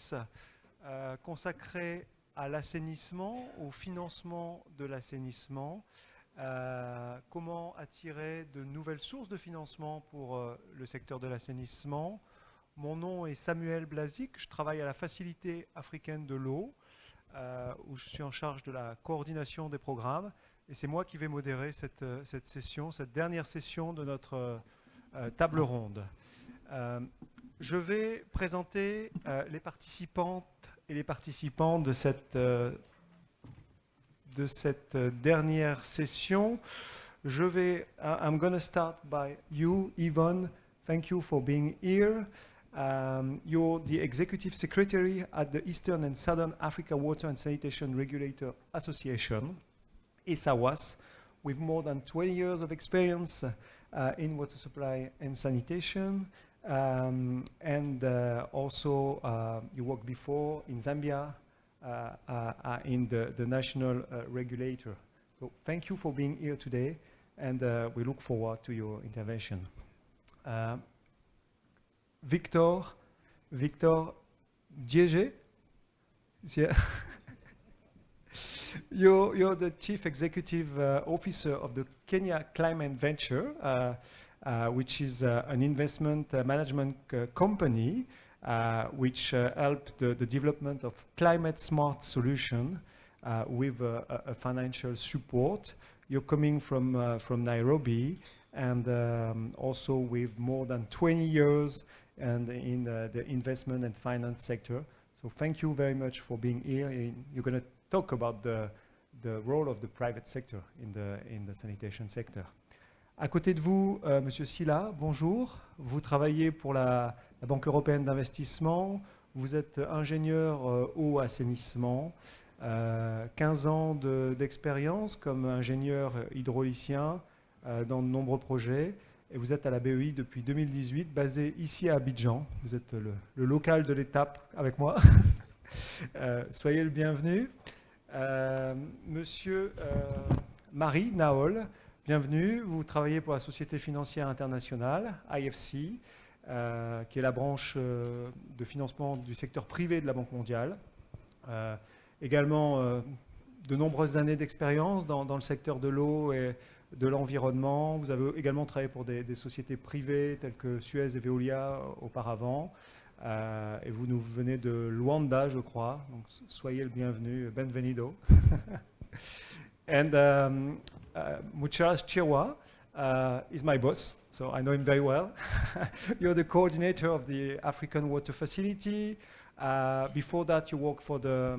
conférence consacrée à l'assainissement, au financement de l'assainissement, comment attirer de nouvelles sources de financement pour le secteur de l'assainissement. Mon nom est Samuel Blazic, je travaille à la Facilité africaine de l'eau, où je suis en charge de la coordination des programmes. Et c'est moi qui vais modérer cette session, cette dernière session de notre table ronde. Je vais présenter les participantes et les participants de cette dernière session. I'm going to start by you, Yvonne. Thank you for being here. You're the Executive Secretary at the Eastern and Southern Africa Water and Sanitation Regulator Association, ESAWAS, with more than 20 years of experience in water supply and sanitation. Also, you worked before in Zambia in the national regulator. So thank you for being here today, and we look forward to your intervention. Victor Diege, you're the Chief Executive Officer of the Kenya Climate Venture, which is an investment management company which helped the development of climate-smart solutions with a financial support. You're coming from Nairobi, and also with more than 20 years and in the investment and finance sector. So thank you very much for being here. You're going to talk about the role of the private sector in the sanitation sector. À côté de vous, Monsieur Silla, bonjour. Vous travaillez pour la Banque européenne d'investissement. Vous êtes ingénieur eau assainissement. 15 ans d'expérience comme ingénieur hydraulicien dans de nombreux projets. Et vous êtes à la BEI depuis 2018, basé ici à Abidjan. Vous êtes le local de l'étape avec moi. Soyez le bienvenu. Monsieur Marie Naol, bienvenue. Vous travaillez pour la Société financière internationale, IFC, qui est la branche de financement du secteur privé de la Banque mondiale. Également, de nombreuses années d'expérience dans le secteur de l'eau et de l'environnement. Vous avez également travaillé pour des sociétés privées telles que Suez et Veolia auparavant. Et vous nous venez de Luanda, je crois. Donc, soyez le bienvenu. Benvenido. And Muchas Chirwa is my boss, so I know him very well. You're the coordinator of the African Water Facility. Before that, you worked for the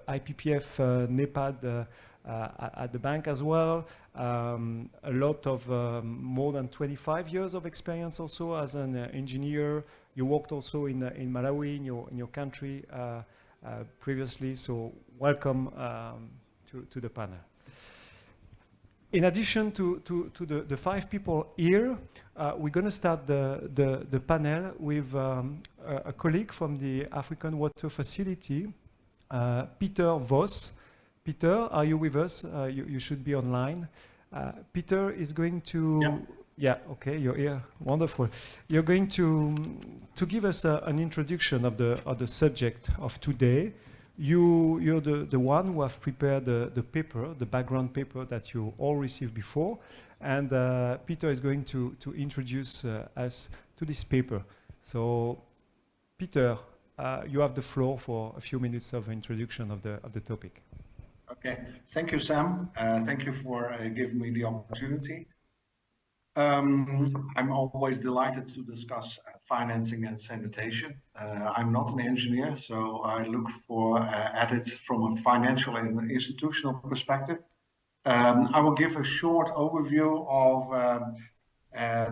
IPPF NEPAD at the bank as well. A lot of more than 25 years of experience also as an engineer. You worked also in Malawi, in your country previously, so welcome to the panel. In addition to the 5 people here, we're going to start the panel with a colleague from the African Water Facility, Peter Vos. Peter, are you with us? You should be online. Peter is going to... Yeah. Yeah, okay, you're here. Wonderful. You're going to give us an introduction of the subject of today. You're the one who have prepared the paper, the background paper that you all received before. And Peter is going to introduce us to this paper. So, Peter, you have the floor for a few minutes of introduction of the topic. Okay, thank you, Sam. Thank you for giving me the opportunity. I'm always delighted to discuss financing and sanitation. I'm not an engineer, so I look at it from a financial and institutional perspective. I will give a short overview of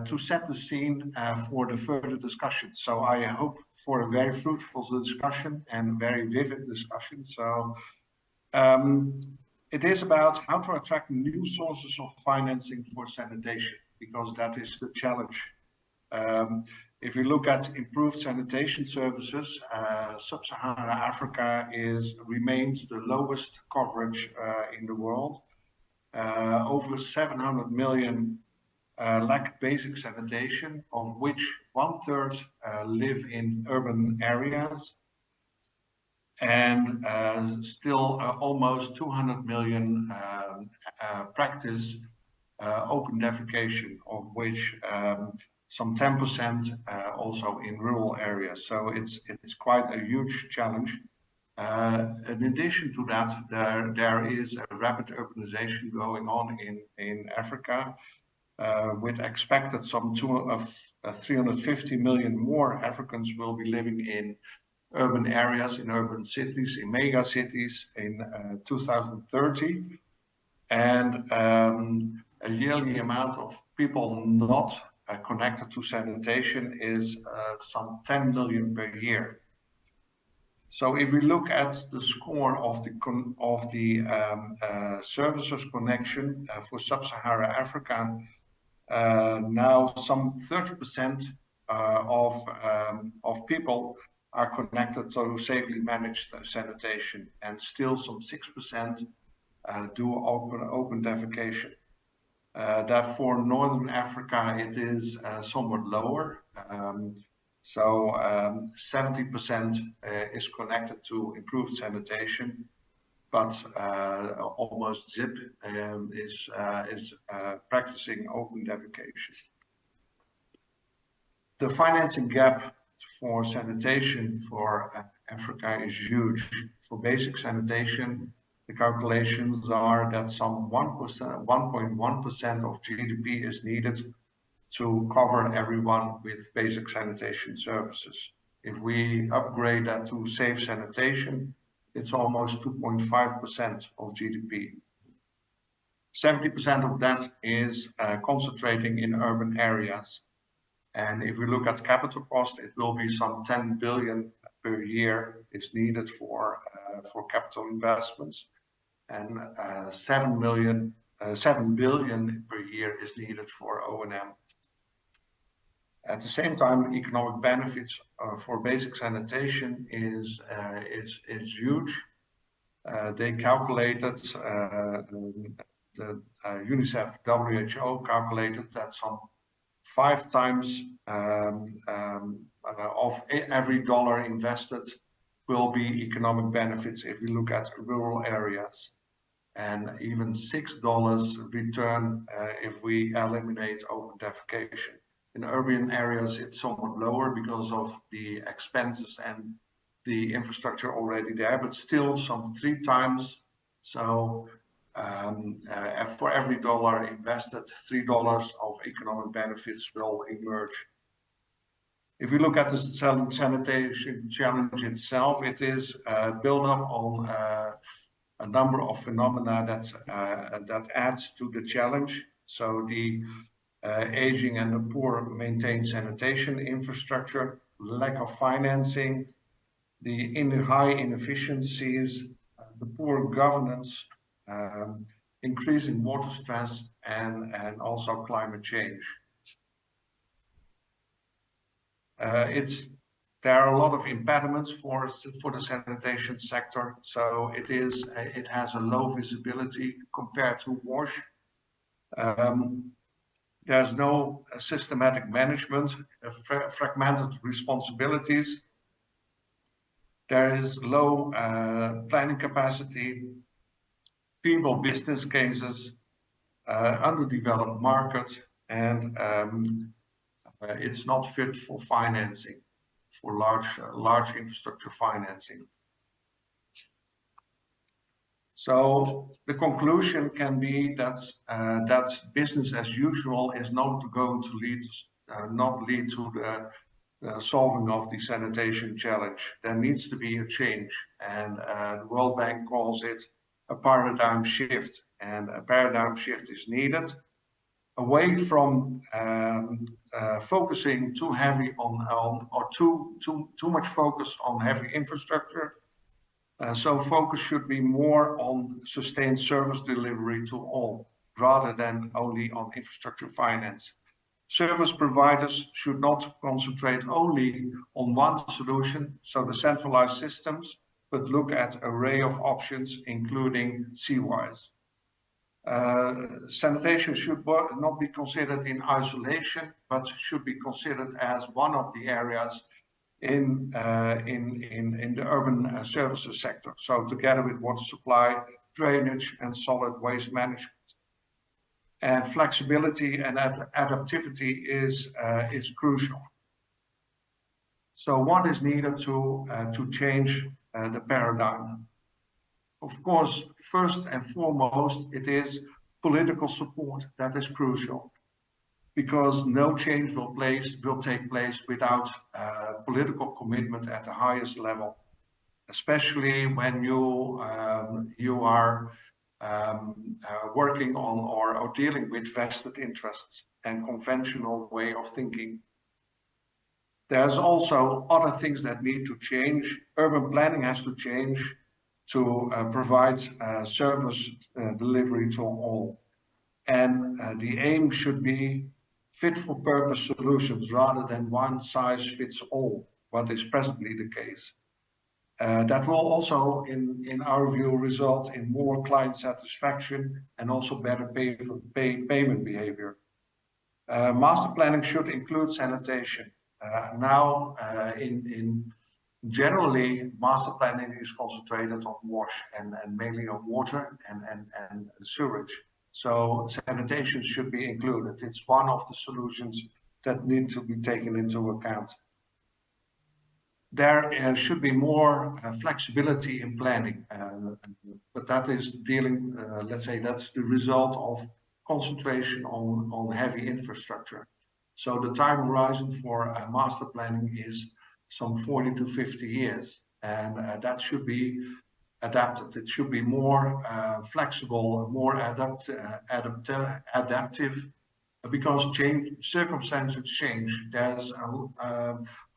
to set the scene for the further discussion. So I hope for a very fruitful discussion and very vivid discussion. So it is about how to attract new sources of financing for sanitation, because that is the challenge. If you look at improved sanitation services, Sub-Saharan Africa remains the lowest coverage in the world. Over 700 million lack basic sanitation, of which 1/3 live in urban areas. and still almost 200 million practice open defecation, of which some 10% also in rural areas. So it's quite a huge challenge. In addition to that, there is a rapid urbanization going on in Africa, with expected some 350 million more Africans will be living in urban areas, in urban cities, in mega cities in 2030. And a yearly amount of people not connected to sanitation is some 10 million per year. So if we look at the score of the services connection for sub-Saharan Africa, now some 30% of people are connected to safely managed sanitation, and still some 6% do open defecation. That for Northern Africa it is somewhat lower. So 70% is connected to improved sanitation, but almost zip is practicing open defecation. The financing gap for sanitation for Africa is huge. For basic sanitation, the calculations are that some 1.1% of GDP is needed to cover everyone with basic sanitation services. If we upgrade that to safe sanitation, it's almost 2.5% of GDP. 70% of that is concentrating in urban areas. And if we look at capital cost, it will be some 10 billion per year is needed for capital investments, and 7 billion per year is needed for O&M. At the same time, economic benefits for basic sanitation is huge. They calculated, the UNICEF WHO calculated that some 5 times of every dollar invested will be economic benefits if we look at rural areas, and even $6 return if we eliminate open defecation. In urban areas, it's somewhat lower because of the expenses and the infrastructure already there, but still some 3 times. So for every dollar invested, $3 of economic benefits will emerge. If we look at the sanitation challenge itself, it is built up on a number of phenomena that adds to the challenge. So the aging and the poor maintained sanitation infrastructure, lack of financing, the high inefficiencies, the poor governance, increasing water stress, and also climate change. There are a lot of impediments for the sanitation sector. So it has a low visibility compared to WASH. There's no systematic management, fragmented responsibilities. There is low planning capacity, feeble business cases, underdeveloped markets, and it's not fit for financing, for large infrastructure financing. So the conclusion can be that business as usual is not going to lead to the solving of the sanitation challenge. There needs to be a change, and the World Bank calls it a paradigm shift, and a paradigm shift is needed away from focusing too heavy on or too much focus on heavy infrastructure. So focus should be more on sustained service delivery to all, rather than only on infrastructure finance. Service providers should not concentrate only on one solution, so the centralized systems, but look at an array of options, including C-wise. Sanitation should not be considered in isolation, but should be considered as one of the areas in the urban services sector. So together with water supply, drainage, and solid waste management. And flexibility and adaptivity is crucial. So what is needed to change the paradigm? Of course, first and foremost, it is political support that is crucial, because no change will take place without political commitment at the highest level, especially when you are working on or dealing with vested interests and conventional way of thinking. There's also other things that need to change. Urban planning has to change to provide service delivery to all. And the aim should be fit for purpose solutions rather than one size fits all, what is presently the case. That will also, in our view, result in more client satisfaction and also better payment behavior. Master planning should include sanitation. Now, generally, master planning is concentrated on wash and mainly on water and sewage. So sanitation should be included. It's one of the solutions that need to be taken into account. There should be more flexibility in planning, but that is dealing, let's say that's the result of concentration on heavy infrastructure. So the time horizon for master planning is some 40 to 50 years, and that should be adapted. It should be more flexible, more adaptive, because circumstances change. There's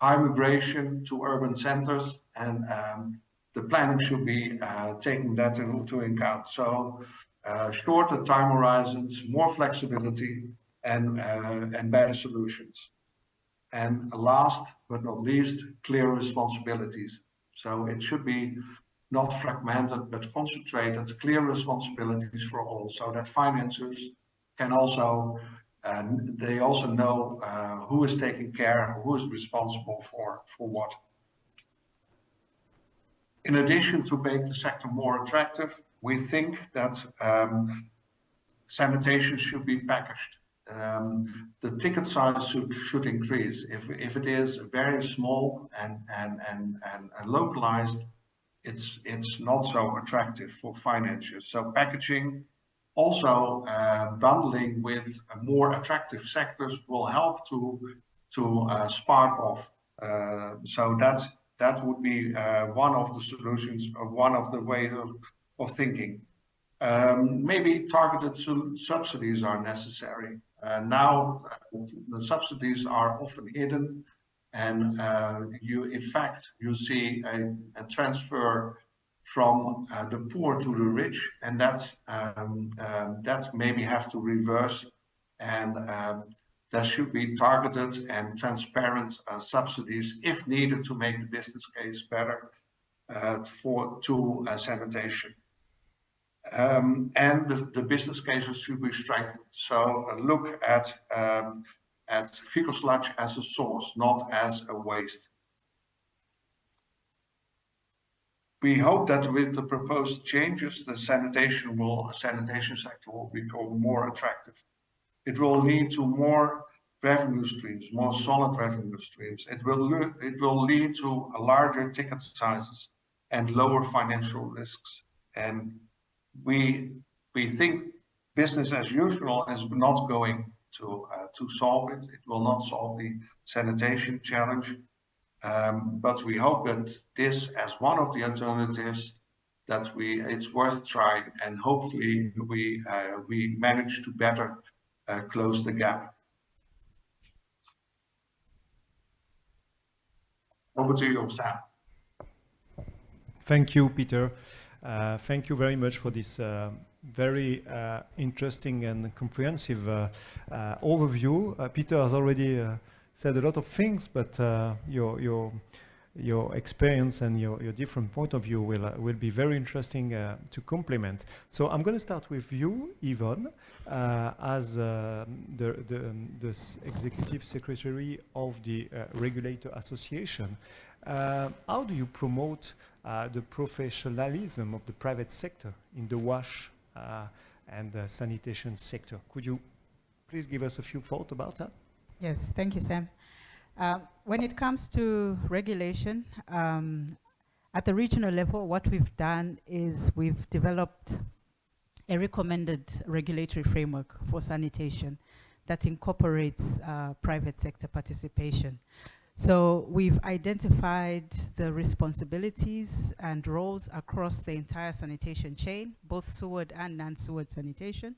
high migration to urban centers, and the planning should be taking that into account. So shorter time horizons, more flexibility, and better solutions. And last but not least, clear responsibilities. So it should be not fragmented, but concentrated, clear responsibilities for all, so that financiers can also, they also know who is taking care, who is responsible for what. In addition, to make the sector more attractive, we think that sanitation should be packaged. The ticket size should increase. If it is very small and localized, it's not so attractive for financiers. So packaging, also bundling with more attractive sectors will help to spark off. So that would be one of the solutions, or one of the ways of thinking. Maybe targeted subsidies are necessary. Now the subsidies are often hidden, and in fact you see a transfer from the poor to the rich, and that maybe have to reverse, and there should be targeted and transparent subsidies if needed to make the business case better to sanitation. And the business cases should be strengthened. So look at fecal sludge as a source, not as a waste. We hope that with the proposed changes, the sanitation sector will become more attractive. It will lead to more revenue streams, more solid revenue streams. It will lead to larger ticket sizes and lower financial risks. And we think business as usual is not going to solve it. It will not solve the sanitation challenge. But we hope that this, as one of the alternatives, that it's worth trying, and hopefully we manage to better close the gap. Over to you, Sam. Thank you, Peter. Thank you very much for this very interesting and comprehensive overview. Peter has already said a lot of things, but your your experience and your different point of view will be very interesting to complement. So I'm going to start with you, Yvonne, as the Executive Secretary of the Regulator Association. How do you promote the professionalism of the private sector in the wash and the sanitation sector? Could you please give us a few thoughts about that? Yes, thank you, Sam. When it comes to regulation, at the regional level, what we've done is we've developed a recommended regulatory framework for sanitation that incorporates private sector participation. So we've identified the responsibilities and roles across the entire sanitation chain, both sewered and non-sewered sanitation,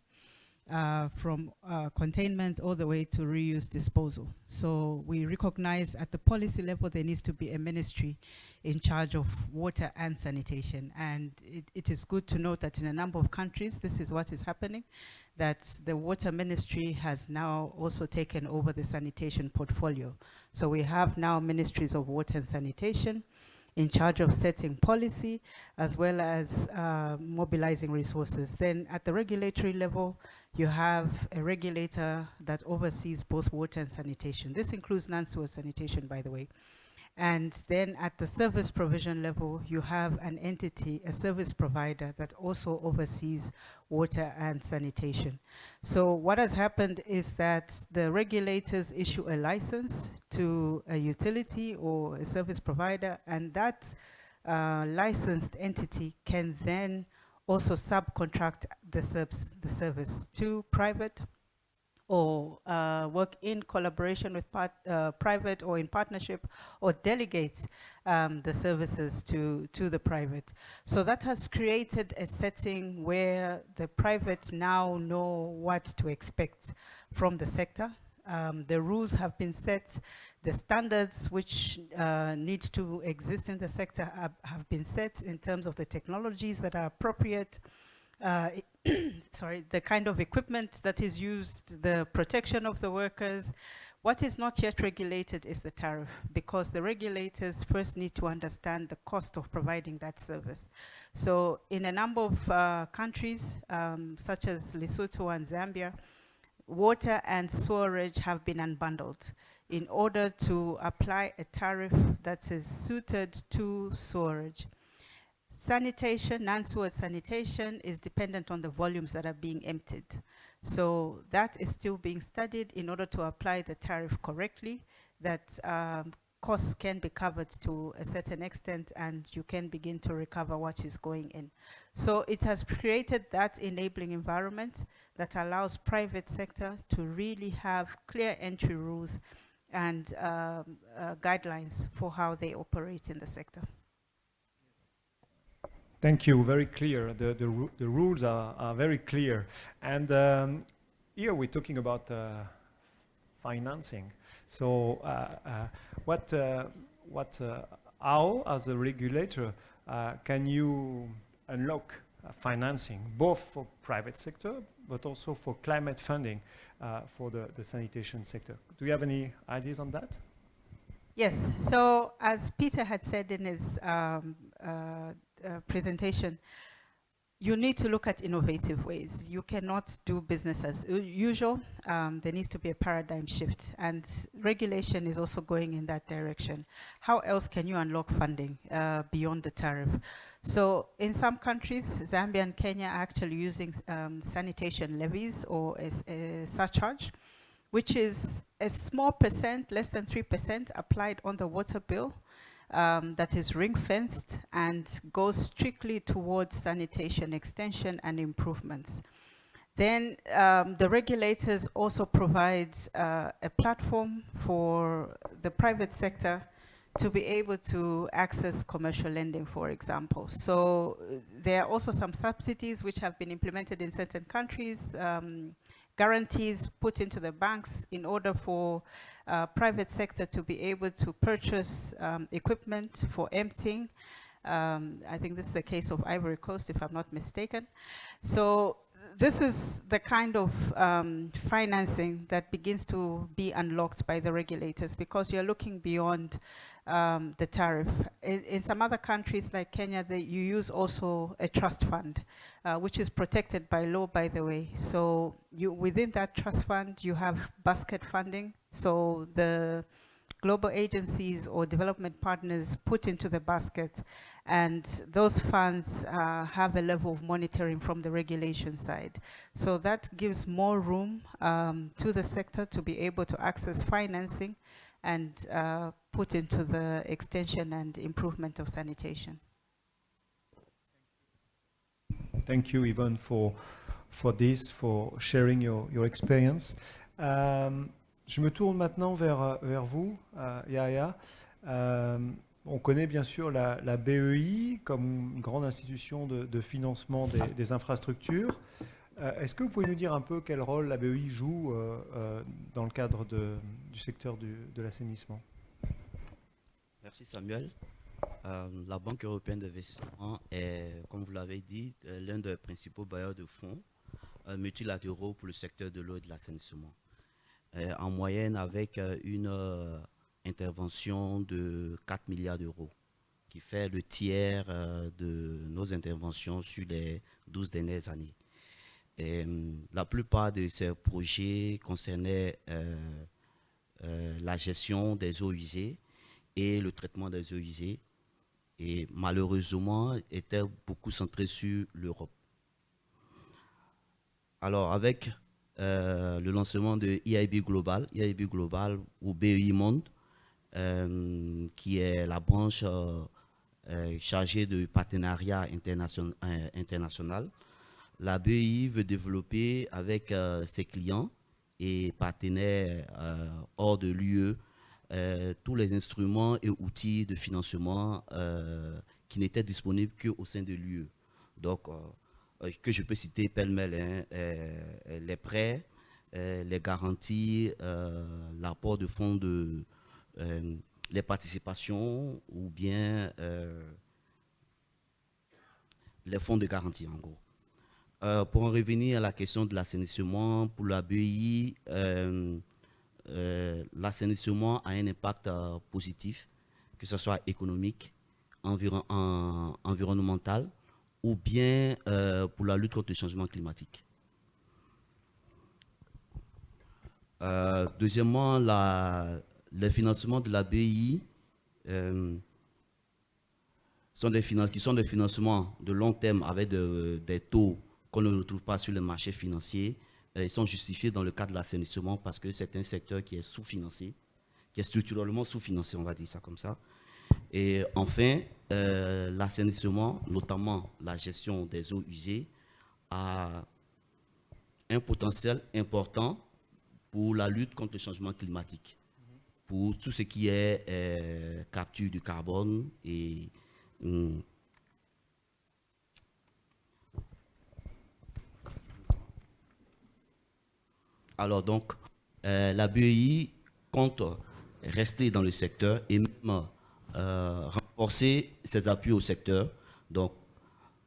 from containment all the way to reuse disposal. So we recognize at the policy level there needs to be a ministry in charge of water and sanitation. And it is good to note that in a number of countries this is what is happening, that the water ministry has now also taken over the sanitation portfolio. So we have now ministries of water and sanitation in charge of setting policy as well as mobilizing resources. Then at the regulatory level, you have a regulator that oversees both water and sanitation. This includes non-sewer sanitation, by the way. And then at the service provision level, you have an entity, a service provider that also oversees water and sanitation. So what has happened is that the regulators issue a license to a utility or a service provider, and that licensed entity can then also subcontract the service to private or work in collaboration with private or in partnership, or delegate the services to the private. So that has created a setting where the private now know what to expect from the sector. The rules have been set, the standards which need to exist in the sector have been set in terms of the technologies that are appropriate, sorry, the kind of equipment that is used, the protection of the workers. What is not yet regulated is the tariff, because the regulators first need to understand the cost of providing that service. So in a number of countries, such as Lesotho and Zambia, water and sewerage have been unbundled in order to apply a tariff that is suited to sewerage. Sanitation, non-sewer sanitation, is dependent on the volumes that are being emptied. So that is still being studied in order to apply the tariff correctly, that costs can be covered to a certain extent and you can begin to recover what is going in. So it has created that enabling environment that allows private sector to really have clear entry rules and guidelines for how they operate in the sector. Thank you, very clear. The rules are very clear. And here we're talking about financing. So how, as a regulator, can you unlock financing, both for private sector, but also for climate funding for the sanitation sector? Do you have any ideas on that? Yes, so as Peter had said in his presentation, you need to look at innovative ways. You cannot do business as usual. There needs to be a paradigm shift, and regulation is also going in that direction. How else can you unlock funding beyond the tariff? So in some countries, Zambia and Kenya are actually using sanitation levies or a surcharge, which is a small percent, less than 3%, applied on the water bill. That is ring-fenced and goes strictly towards sanitation extension and improvements. Then the regulators also provide a platform for the private sector to be able to access commercial lending, for example. So there are also some subsidies which have been implemented in certain countries, guarantees put into the banks in order for private sector to be able to purchase equipment for emptying. I think this is a case of Ivory Coast, if I'm not mistaken. So this is the kind of financing that begins to be unlocked by the regulators, because you're looking beyond the tariff. In some other countries like Kenya, you use also a trust fund, which is protected by law, by the way. So within that trust fund, you have basket funding. So the global agencies or development partners put into the basket, and those funds have a level of monitoring from the regulation side. So that gives more room to the sector to be able to access financing and put into the extension and improvement of sanitation. Thank you, Yvonne, for this, for sharing your experience. Je me tourne maintenant vers vous, Yahya. On connaît bien sûr la BEI comme une grande institution de financement des infrastructures. Est-ce que vous pouvez nous dire un peu quel rôle la BEI joue dans le cadre du secteur de l'assainissement? Merci Samuel. La Banque européenne d'investissement est, comme vous l'avez dit, l'un des principaux bailleurs de fonds multilatéraux pour le secteur de l'eau et de l'assainissement. En moyenne avec une intervention de 4 milliards d'euros, qui fait le tiers de nos interventions sur les 12 dernières années. Et, la plupart de ces projets concernaient la gestion des eaux usées et le traitement des eaux usées, et malheureusement étaient beaucoup centrés sur l'Europe. Alors avec le lancement de EIB Global ou BEI Monde, qui est la branche chargée de partenariat international, la BEI veut développer avec ses clients et partenaires hors de l'UE tous les instruments et outils de financement qui n'étaient disponibles qu'au sein de l'UE. Donc, que je peux citer pêle-mêle, les prêts, les garanties, l'apport de fonds les participations ou bien les fonds de garantie en gros. Pour en revenir à la question de l'assainissement, pour la BEI, l'assainissement a un impact positif, que ce soit économique, environnemental, ou bien pour la lutte contre le changement climatique. Deuxièmement, les financements de la BEI sont des financements de long terme avec des taux qu'on ne retrouve pas sur le marché financier. Ils sont justifiés dans le cadre de l'assainissement parce que c'est un secteur qui est sous-financé, qui est structurellement sous-financé, on va dire ça comme ça. Et enfin, l'assainissement, notamment la gestion des eaux usées, a un potentiel important pour la lutte contre le changement climatique, pour tout ce qui est capture du carbone et alors donc, la BEI compte rester dans le secteur et même renforcer ses appuis au secteur, donc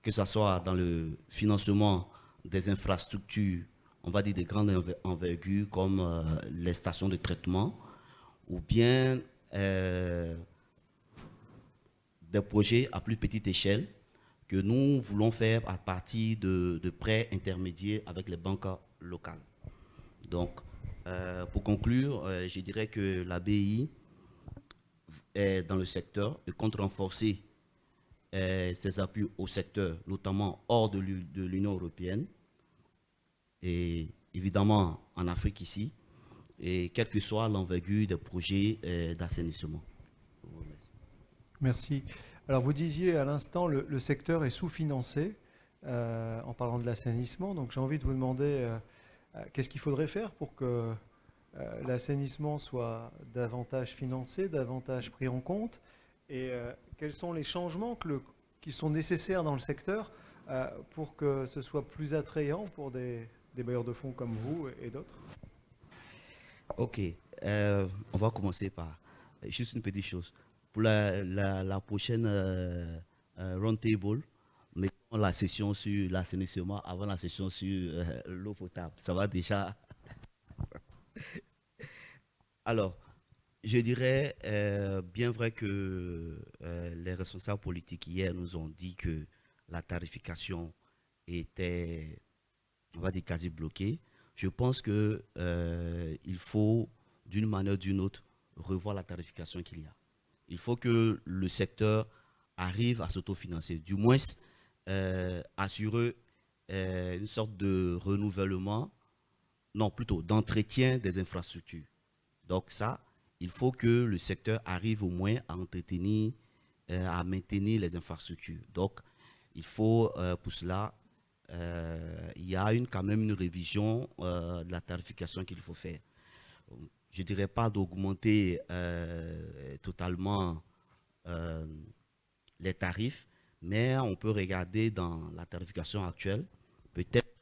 que ce soit dans le financement des infrastructures, on va dire des grandes envergures comme les stations de traitement, ou bien des projets à plus petite échelle que nous voulons faire à partir de prêts intermédiaires avec les banques locales. Donc, pour conclure, je dirais que la BEI est dans le secteur et compte renforcer ses appuis au secteur, notamment hors de l'Union européenne et évidemment en Afrique ici, et quelle que soit l'envergure des projets d'assainissement. Merci. Alors vous disiez à l'instant le secteur est sous-financé en parlant de l'assainissement, donc j'ai envie de vous demander qu'est-ce qu'il faudrait faire pour que l'assainissement soit davantage financé, davantage pris en compte, et quels sont les changements qui sont nécessaires dans le secteur pour que ce soit plus attrayant pour des bailleurs de fonds comme vous et d'autres? Ok, on va commencer par juste une petite chose. Pour la prochaine roundtable, mettons la session sur l'assainissement avant la session sur l'eau potable. Ça va déjà. Alors, je dirais, bien vrai que les responsables politiques hier nous ont dit que la tarification était, on va dire, quasi bloquée. Je pense que il faut, d'une manière ou d'une autre, revoir la tarification qu'il y a. Il faut que le secteur arrive à s'autofinancer, du moins assurer une sorte de renouvellement, non, plutôt d'entretien des infrastructures. Donc ça, il faut que le secteur arrive au moins à entretenir, à maintenir les infrastructures. Donc, il faut, pour cela, il y a quand même une révision de la tarification qu'il faut faire. Je ne dirais pas d'augmenter totalement les tarifs, mais on peut regarder dans la tarification actuelle, peut-être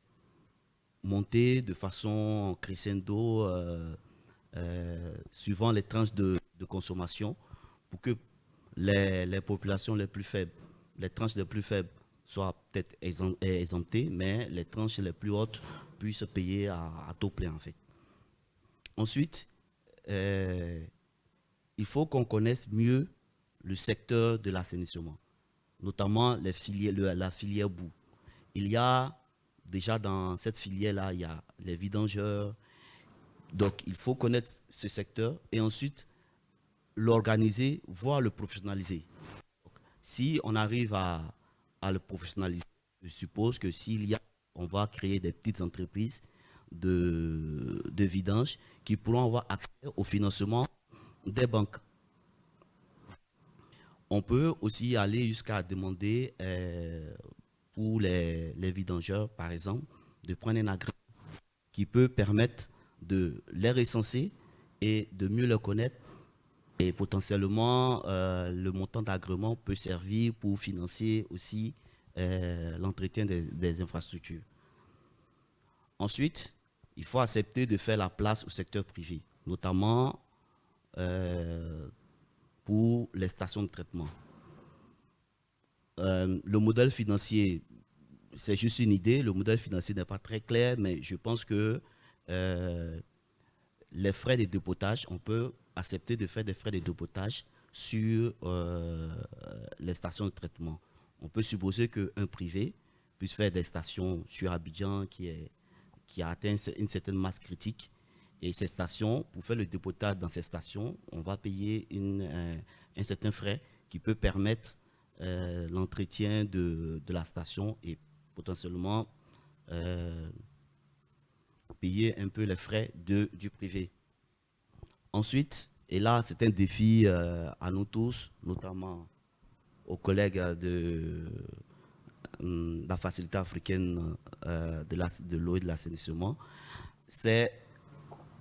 monter de façon crescendo suivant les tranches de consommation pour que les populations les plus faibles, les tranches les plus faibles soient peut-être exemptées, mais les tranches les plus hautes puissent payer à taux plein en fait. Ensuite, il faut qu'on connaisse mieux le secteur de l'assainissement, notamment les filières, la filière boue. Il y a déjà dans cette filière-là, il y a les vidangeurs. Donc, il faut connaître ce secteur et ensuite l'organiser, voire le professionnaliser. Donc, si on arrive à le professionnaliser, je suppose que on va créer des petites entreprises de vidange qui pourront avoir accès au financement des banques. On peut aussi aller jusqu'à demander pour les vidangeurs, par exemple, de prendre un agrément qui peut permettre de les recenser et de mieux les connaître. Et potentiellement, le montant d'agrément peut servir pour financer aussi l'entretien des infrastructures. Ensuite, il faut accepter de faire la place au secteur privé, notamment pour les stations de traitement. Le modèle financier, c'est juste une idée, le modèle financier n'est pas très clair, mais je pense que les frais de dépotage, on peut accepter de faire des frais de dépotage sur les stations de traitement. On peut supposer qu'un privé puisse faire des stations sur Abidjan qui a atteint une certaine masse critique. Et ces stations, pour faire le dépotage dans ces stations, on va payer un certain frais qui peut permettre l'entretien de la station et potentiellement payer un peu les frais du privé. Ensuite, et là c'est un défi à nous tous, notamment aux collègues de la facilité africaine de l'eau et de l'assainissement, c'est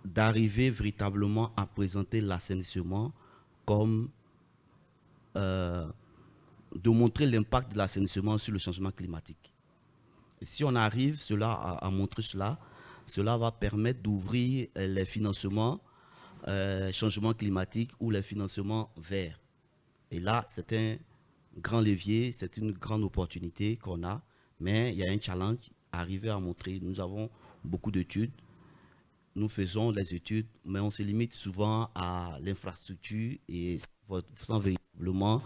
d'arriver véritablement à présenter l'assainissement comme de montrer l'impact de l'assainissement sur le changement climatique. Et si on arrive à montrer cela, cela va permettre d'ouvrir les financements changement climatique ou les financements verts. Et là, c'est un grand levier, c'est une grande opportunité qu'on a, mais il y a un challenge, arriver à montrer. Nous avons beaucoup d'études, nous faisons les études, mais on se limite souvent à l'infrastructure et sans véritablement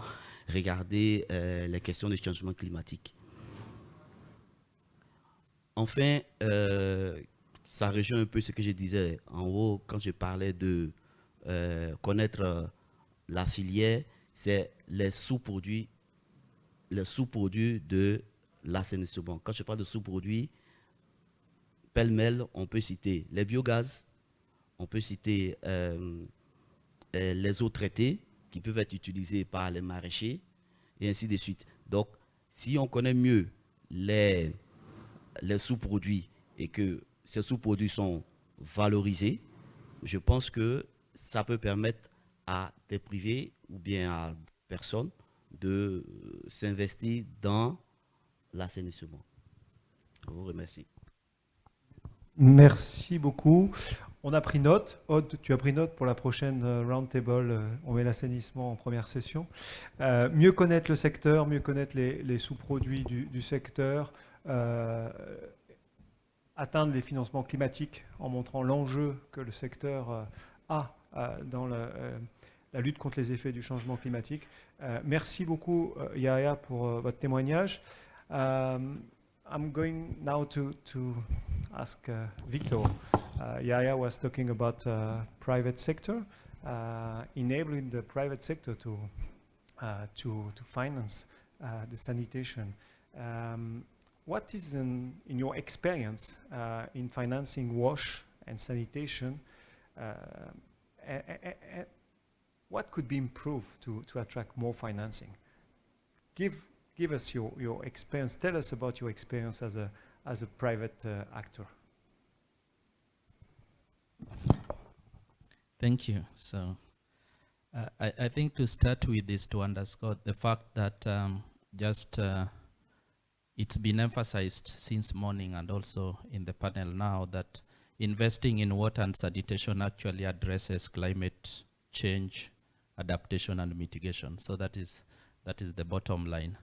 regarder les questions de changement climatique. Enfin, ça rejoint un peu ce que je disais en haut quand je parlais de connaître la filière, c'est les sous-produits de l'assainissement. Quand je parle de sous-produits, pêle-mêle, on peut citer les biogaz, on peut citer les eaux traitées qui peuvent être utilisées par les maraîchers et ainsi de suite. Donc, si on connaît mieux les sous-produits et que ces sous-produits sont valorisés, je pense que ça peut permettre à des privés ou bien à des personnes de s'investir dans l'assainissement. Je vous remercie. Merci beaucoup. On a pris note. Aude, tu as pris note pour la prochaine roundtable. On met l'assainissement en première session. Mieux connaître le secteur, mieux connaître les sous-produits du secteur, atteindre les financements climatiques en montrant l'enjeu que le secteur a dans la lutte contre les effets du changement climatique. Merci beaucoup, Yaya, pour votre témoignage. I'm going now to ask Victor. Yaya was talking about private sector, enabling the private sector to finance the sanitation. What is, in your experience, in financing wash and sanitation, what could be improved to attract more financing? Give us your experience. Tell us about your experience as a private actor. Thank you. So I think to start with is to underscore the fact that it's been emphasized since morning and also in the panel now that investing in water and sanitation actually addresses climate change, adaptation and mitigation. So that is the bottom line.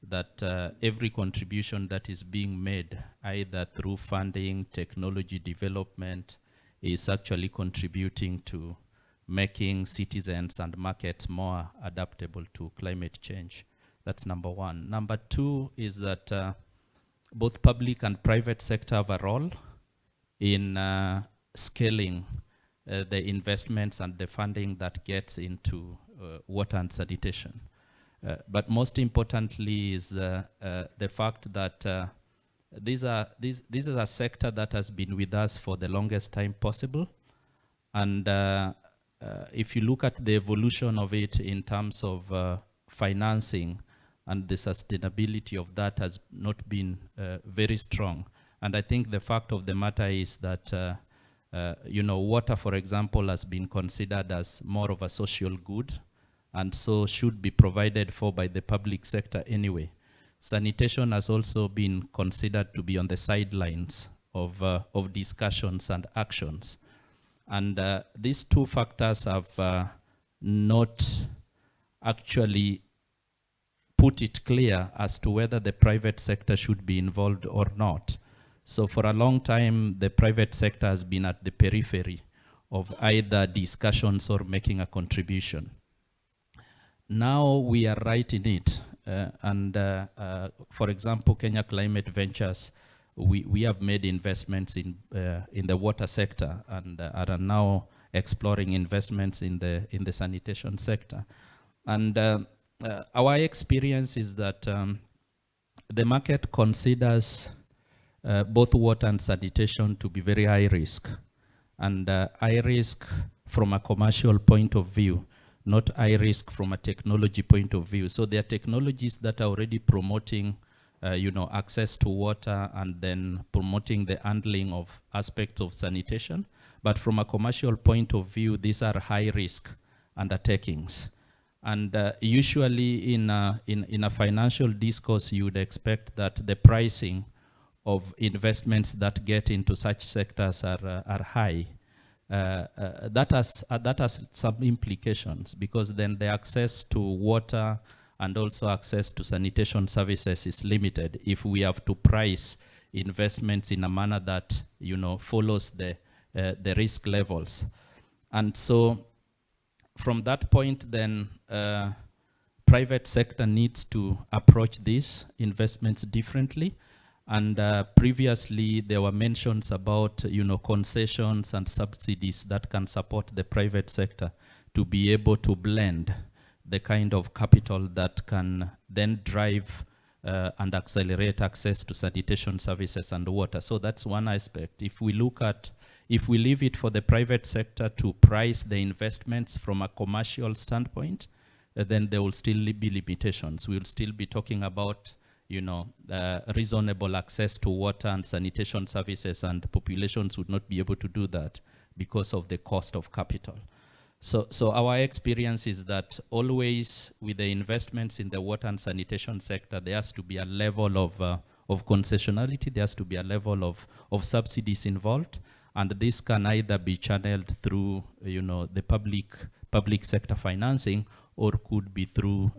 That every contribution that is being made, either through funding, technology development, is actually contributing to making citizens and markets more adaptable to climate change. That's number one. Number two is that both public and private sector have a role in scaling the investments and the funding that gets into water and sanitation. But most importantly is the fact that this is a sector that has been with us for the longest time possible. And if you look at the evolution of it in terms of financing and the sustainability of that has not been very strong. And I think the fact of the matter is that water, for example, has been considered as more of a social good and so should be provided for by the public sector anyway. Sanitation has also been considered to be on the sidelines of discussions and actions. And these two factors have not actually put it clear as to whether the private sector should be involved or not. So for a long time, the private sector has been at the periphery of either discussions or making a contribution. Now we are right in it. For example, Kenya Climate Ventures, we have made investments in the water sector and are now exploring investments in the sanitation sector. And our experience is that the market considers both water and sanitation to be very high risk. And high risk from a commercial point of view, not high risk from a technology point of view. So there are technologies that are already promoting access to water and then promoting the handling of aspects of sanitation. But from a commercial point of view, these are high risk undertakings. And usually in a financial discourse, you would expect that the pricing of investments that get into such sectors are high. That has some implications because then the access to water and also access to sanitation services is limited if we have to price investments in a manner that follows the risk levels. And so from that point then private sector needs to approach these investments differently. And previously there were mentions about concessions and subsidies that can support the private sector to be able to blend the kind of capital that can then drive and accelerate access to sanitation services and water. So that's one aspect. If we leave it for the private sector to price the investments from a commercial standpoint, then there will still be limitations. We'll still be talking about reasonable access to water and sanitation services, and populations would not be able to do that because of the cost of capital. So our experience is that always with the investments in the water and sanitation sector, there has to be a level of concessionality, there has to be a level of subsidies involved, And this can either be channeled through, the public sector financing, or could be through,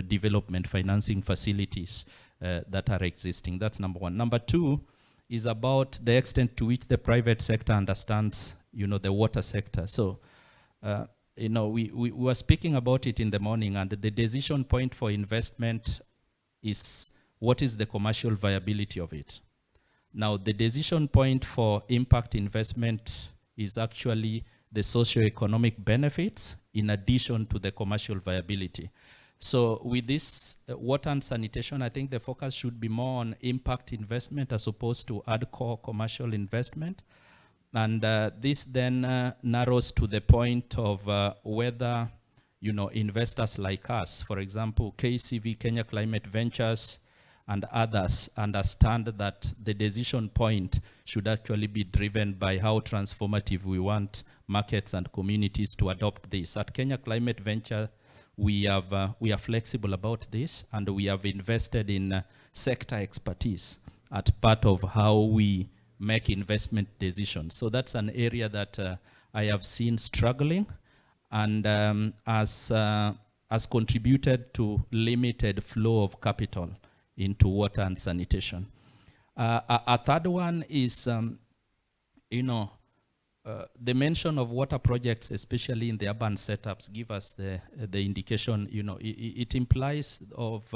development financing facilities that are existing. That's number one. Number two is about the extent to which the private sector understands, the water sector. So, we were speaking about it in the morning, and the decision point for investment is what is the commercial viability of it. Now, the decision point for impact investment is actually the socio-economic benefits in addition to the commercial viability. So with this water and sanitation, I think the focus should be more on impact investment as opposed to hardcore commercial investment. And this then narrows to the point of whether, investors like us, for example, KCV, Kenya Climate Ventures, and others understand that the decision point should actually be driven by how transformative we want markets and communities to adopt this. At Kenya Climate Venture, we are flexible about this, and we have invested in sector expertise as part of how we make investment decisions. So that's an area that I have seen struggling, and has contributed to limited flow of capital into water and sanitation. A third one is, the mention of water projects, especially in the urban setups, give us the indication, it implies of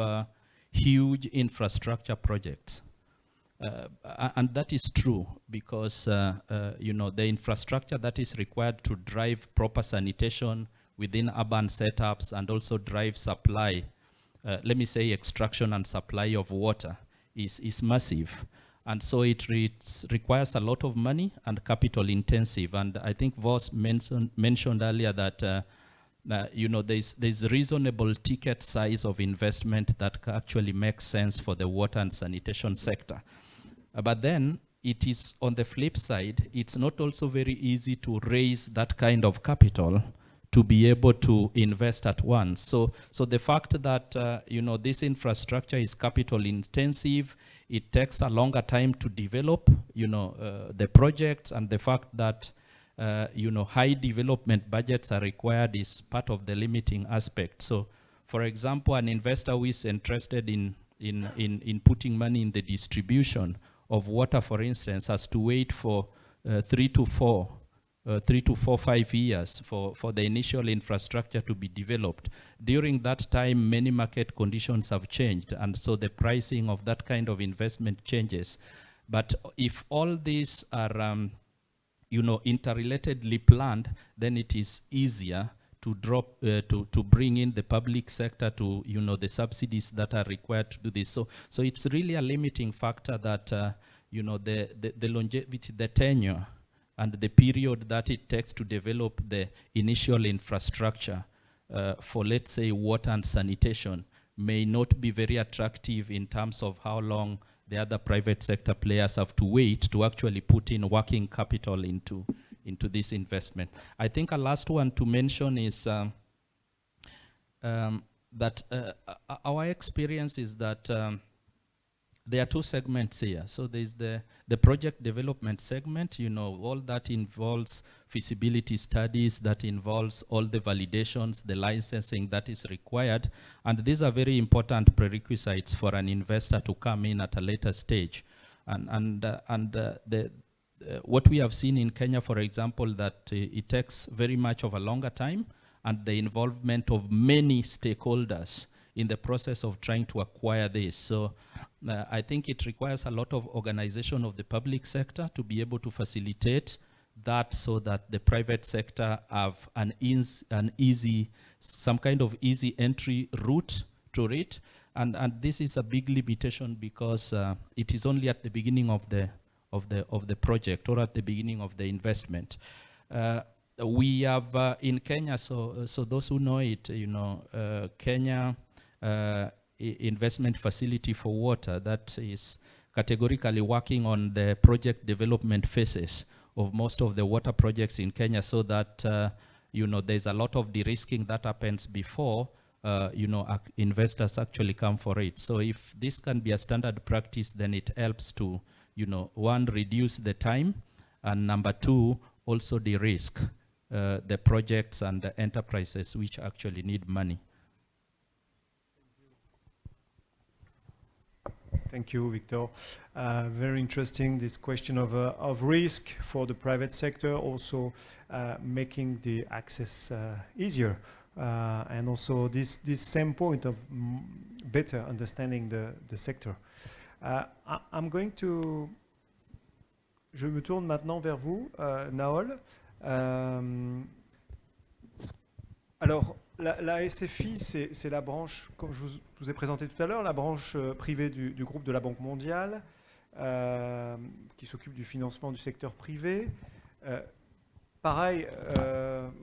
huge infrastructure projects. And that is true because, the infrastructure that is required to drive proper sanitation within urban setups and also drive supply, let me say extraction and supply of water, is massive. And so it requires a lot of money and capital intensive. And I think Voss mentioned earlier that there's reasonable ticket size of investment that actually makes sense for the water and sanitation sector. But then it is on the flip side, it's not also very easy to raise that kind of capital to be able to invest at once. So the fact that this infrastructure is capital intensive, it takes a longer time to develop the projects, and the fact that high development budgets are required is part of the limiting aspect. So for example, an investor who is interested in putting money in the distribution of water, for instance, has to wait for 3 to 5 years for the initial infrastructure to be developed. During that time, many market conditions have changed, and so the pricing of that kind of investment changes. But if all these are interrelatedly planned, then it is easier to to bring in the public sector to the subsidies that are required to do this. So it's really a limiting factor that the longevity, the tenure, and the period that it takes to develop the initial infrastructure for, let's say, water and sanitation may not be very attractive in terms of how long the other private sector players have to wait to actually put in working capital into this investment. I think a last one to mention is that our experience is that there are two segments here. So there's the project development segment, all that involves feasibility studies, that involves all the validations, the licensing that is required. And these are very important prerequisites for an investor to come in at a later stage. What we have seen in Kenya, for example, that it takes very much of a longer time, and the involvement of many stakeholders in the process of trying to acquire this. So I think it requires a lot of organization of the public sector to be able to facilitate that, so that the private sector have some kind of easy entry route to it. And this is a big limitation because it is only at the beginning of the project, or at the beginning of the investment. We have in Kenya, so those who know it, Kenya Investment Facility for Water, that is categorically working on the project development phases of most of the water projects in Kenya, so that there's a lot of de-risking that happens before investors actually come for it. So if this can be a standard practice, then it helps to one, reduce the time And number two, also de-risk the projects and the enterprises which actually need money. Thank you, Victor. Very interesting, this question of risk for the private sector, also making the access easier. And also this same point of better understanding the sector. I'm going to... Je me tourne maintenant vers vous, Naol. Alors, la SFI, c'est la branche, comme je vous ai présenté tout à l'heure, la branche privée du groupe de la Banque mondiale, qui s'occupe du financement du secteur privé. Pareil,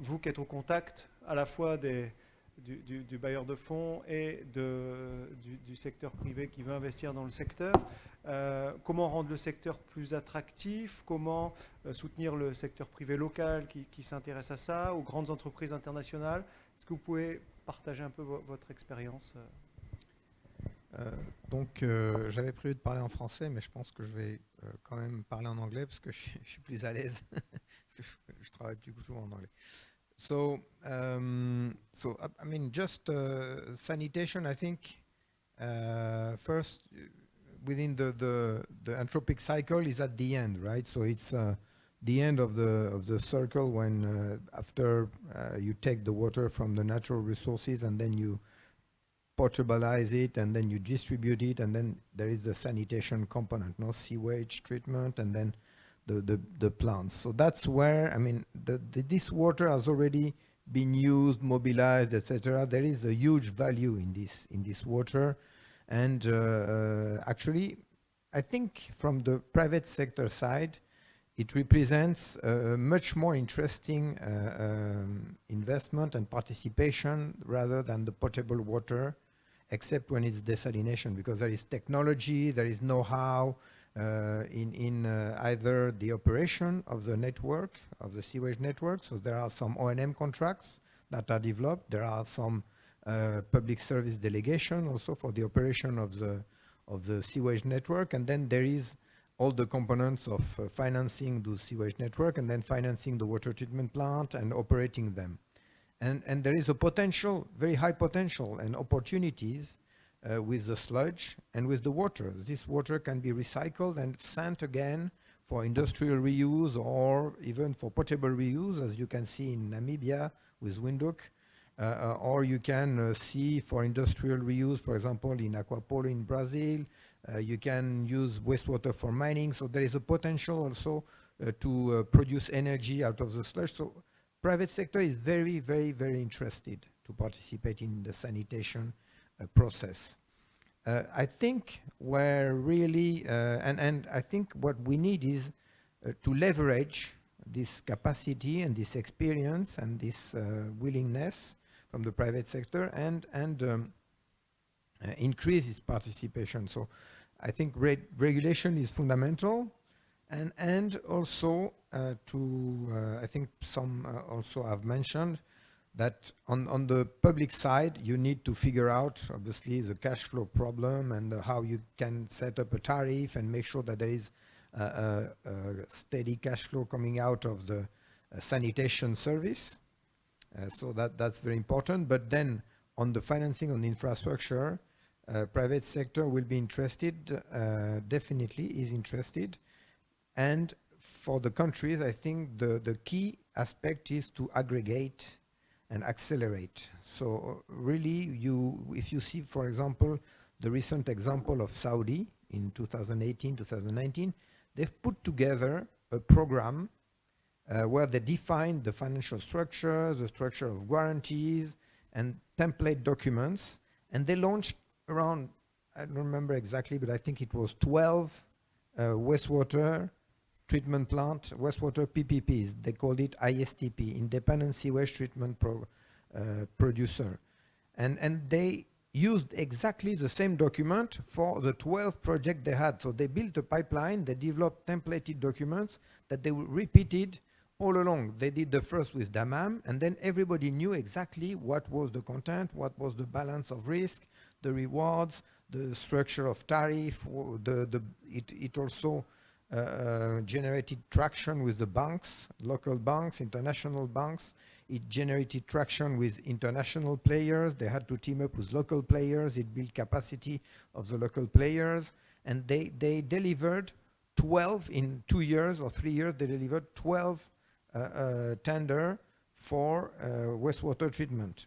vous qui êtes au contact à la fois du bailleur de fonds et du secteur privé qui veut investir dans le secteur, comment rendre le secteur plus attractif, comment soutenir le secteur privé local qui s'intéresse à ça, aux grandes entreprises internationales. Est-ce que vous pouvez partager un peu votre expérience? J'avais prévu de parler en français, mais je pense que je vais quand même parler en anglais parce que je suis plus à l'aise, parce que je travaille plus souvent en anglais. I mean, just sanitation, I think, first, within the anthropic cycle is at the end, right? So it's the end of the circle when after you take the water from the natural resources and then you potabilize it and then you distribute it, and then there is the sanitation component, no sewage treatment, and then the plants. So that's where, I mean, this water has already been used, mobilized, etc. There is a huge value in this water, and actually, I think from the private sector side, it represents a much more interesting investment and participation rather than the potable water, except when it's desalination, because there is technology, there is know-how in either the operation of the network, of the sewage network. So there are some O&M contracts that are developed. There are some public service delegation also for the operation of the sewage network. And then there is all the components of financing the sewage network and then financing the water treatment plant and operating them. And there is a potential, very high potential and opportunities with the sludge and with the water. This water can be recycled and sent again for industrial reuse or even for potable reuse, as you can see in Namibia with Windhoek, or you can see for industrial reuse, for example, in Aquapolo in Brazil. You can use wastewater for mining. So there is a potential also to produce energy out of the sludge. So private sector is very, very, very interested to participate in the sanitation process. I think where really, and I think what we need is to leverage this capacity and this experience and this willingness from the private sector and increase its participation. So I think regulation is fundamental, and also I think some also have mentioned that on the public side, you need to figure out, obviously, the cash flow problem and how you can set up a tariff and make sure that there is a steady cash flow coming out of the sanitation service. So that's very important. But then on the financing on the infrastructure, private sector will be interested, definitely is interested. And for the countries, I think the key aspect is to aggregate and accelerate. So really, if you see, for example, the recent example of Saudi in 2018, 2019, they've put together a program where they defined the financial structure, the structure of guarantees, and template documents. And they launched around, I don't remember exactly, but I think it was 12 wastewater treatment plant, wastewater PPPs. They called it ISTP, Independent Sewage Treatment Producer. And they used exactly the same document for the 12 projects they had. So they built a pipeline, they developed templated documents that they repeated all along. They did the first with Damam, and then everybody knew exactly what was the content, what was the balance of risk, the rewards, the structure of tariff. It also generated traction with the banks, local banks, international banks. It generated traction with international players. They had to team up with local players. It built capacity of the local players. And they delivered 12 in 2 years or 3 years, they delivered 12 tender for wastewater treatment.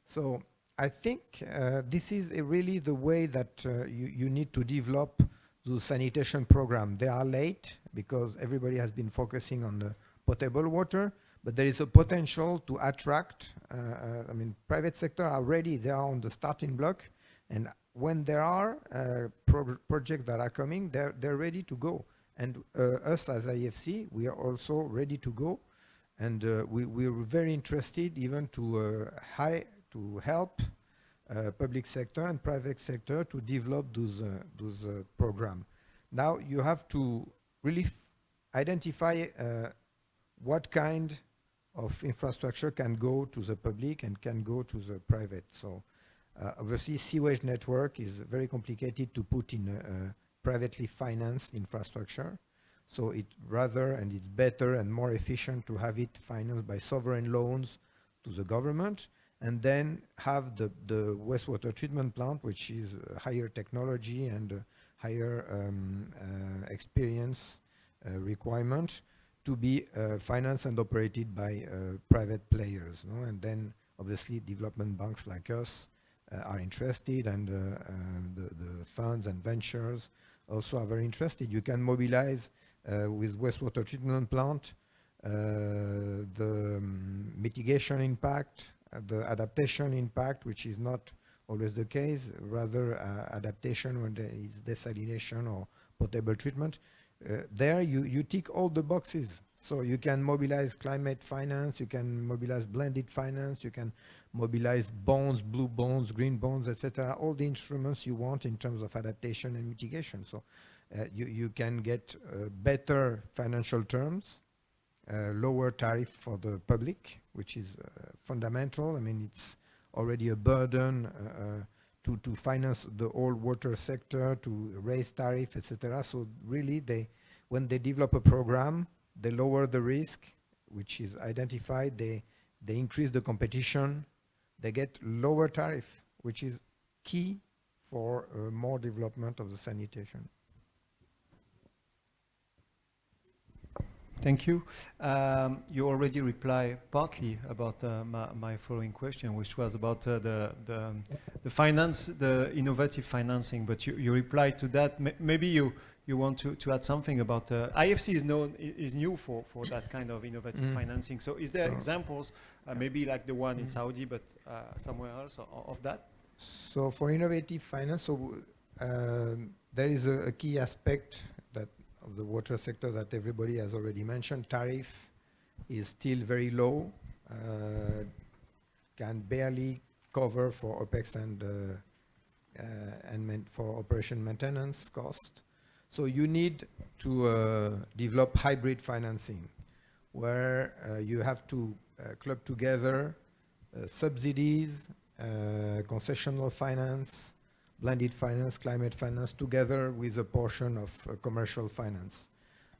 So I think this is really the way that you need to develop the sanitation program. They are late because everybody has been focusing on the potable water, but there is a potential to attract, I mean, private sector are ready, they are on the starting block, and when there are projects that are coming, they're ready to go. And us as IFC, we are also ready to go, and we're very interested even to help public sector and private sector to develop those programs. Now you have to really identify what kind of infrastructure can go to the public and can go to the private. So obviously sewage network is very complicated to put in a privately financed infrastructure. So it's better and more efficient to have it financed by sovereign loans to the government, and then have the wastewater treatment plant, which is higher technology and higher experience requirement, to be financed and operated by private players. No? And then obviously development banks like us are interested, and the funds and ventures also are very interested. You can mobilize with wastewater treatment plant the mitigation impact, the adaptation impact, which is not always the case, rather adaptation when there is desalination or potable treatment. There you tick all the boxes. So you can mobilize climate finance, you can mobilize blended finance, you can mobilize bonds, blue bonds, green bonds, etc. All the instruments you want in terms of adaptation and mitigation. So you can get better financial terms, lower tariff for the public, which is fundamental. I mean, it's already a burden to finance the whole water sector, to raise tariff, etc. So really, when they develop a program, they lower the risk, which is identified. They increase the competition. They get lower tariff, which is key for more development of the sanitation. Thank you. You already replied partly about my following question, which was about the innovative financing. But you replied to that. Maybe you want to add something about IFC is new for that kind of innovative financing. So is there examples, maybe like the one in Saudi, but somewhere else of that? So for innovative finance, there is a key aspect of the water sector that everybody has already mentioned. Tariff is still very low, can barely cover for OPEX and for operation maintenance cost. So you need to develop hybrid financing, where you have to club together subsidies, concessional finance, blended finance, climate finance, together with a portion of commercial finance.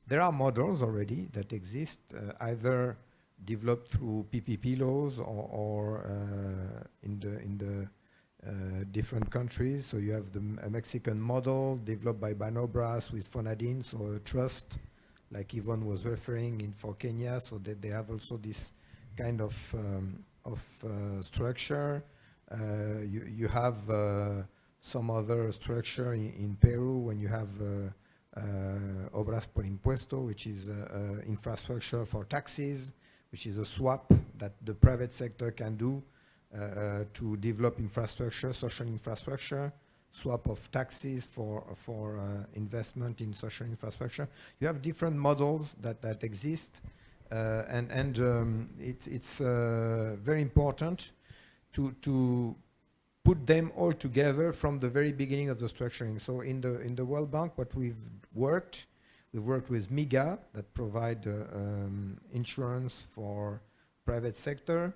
There are models already that exist, either developed through PPP laws or in the different countries. So you have the Mexican model developed by Banobras with Fonadin, so a trust, like Yvonne was referring for Kenya. So that they have also this kind of structure. You have some other structure in Peru when you have Obras por Impuesto, which is infrastructure for taxes, which is a swap that the private sector can do to develop infrastructure, social infrastructure, swap of taxes for investment in social infrastructure. You have different models that exist, and it's very important to put them all together from the very beginning of the structuring. So in the World Bank, what we've worked with MIGA that provide insurance for private sector,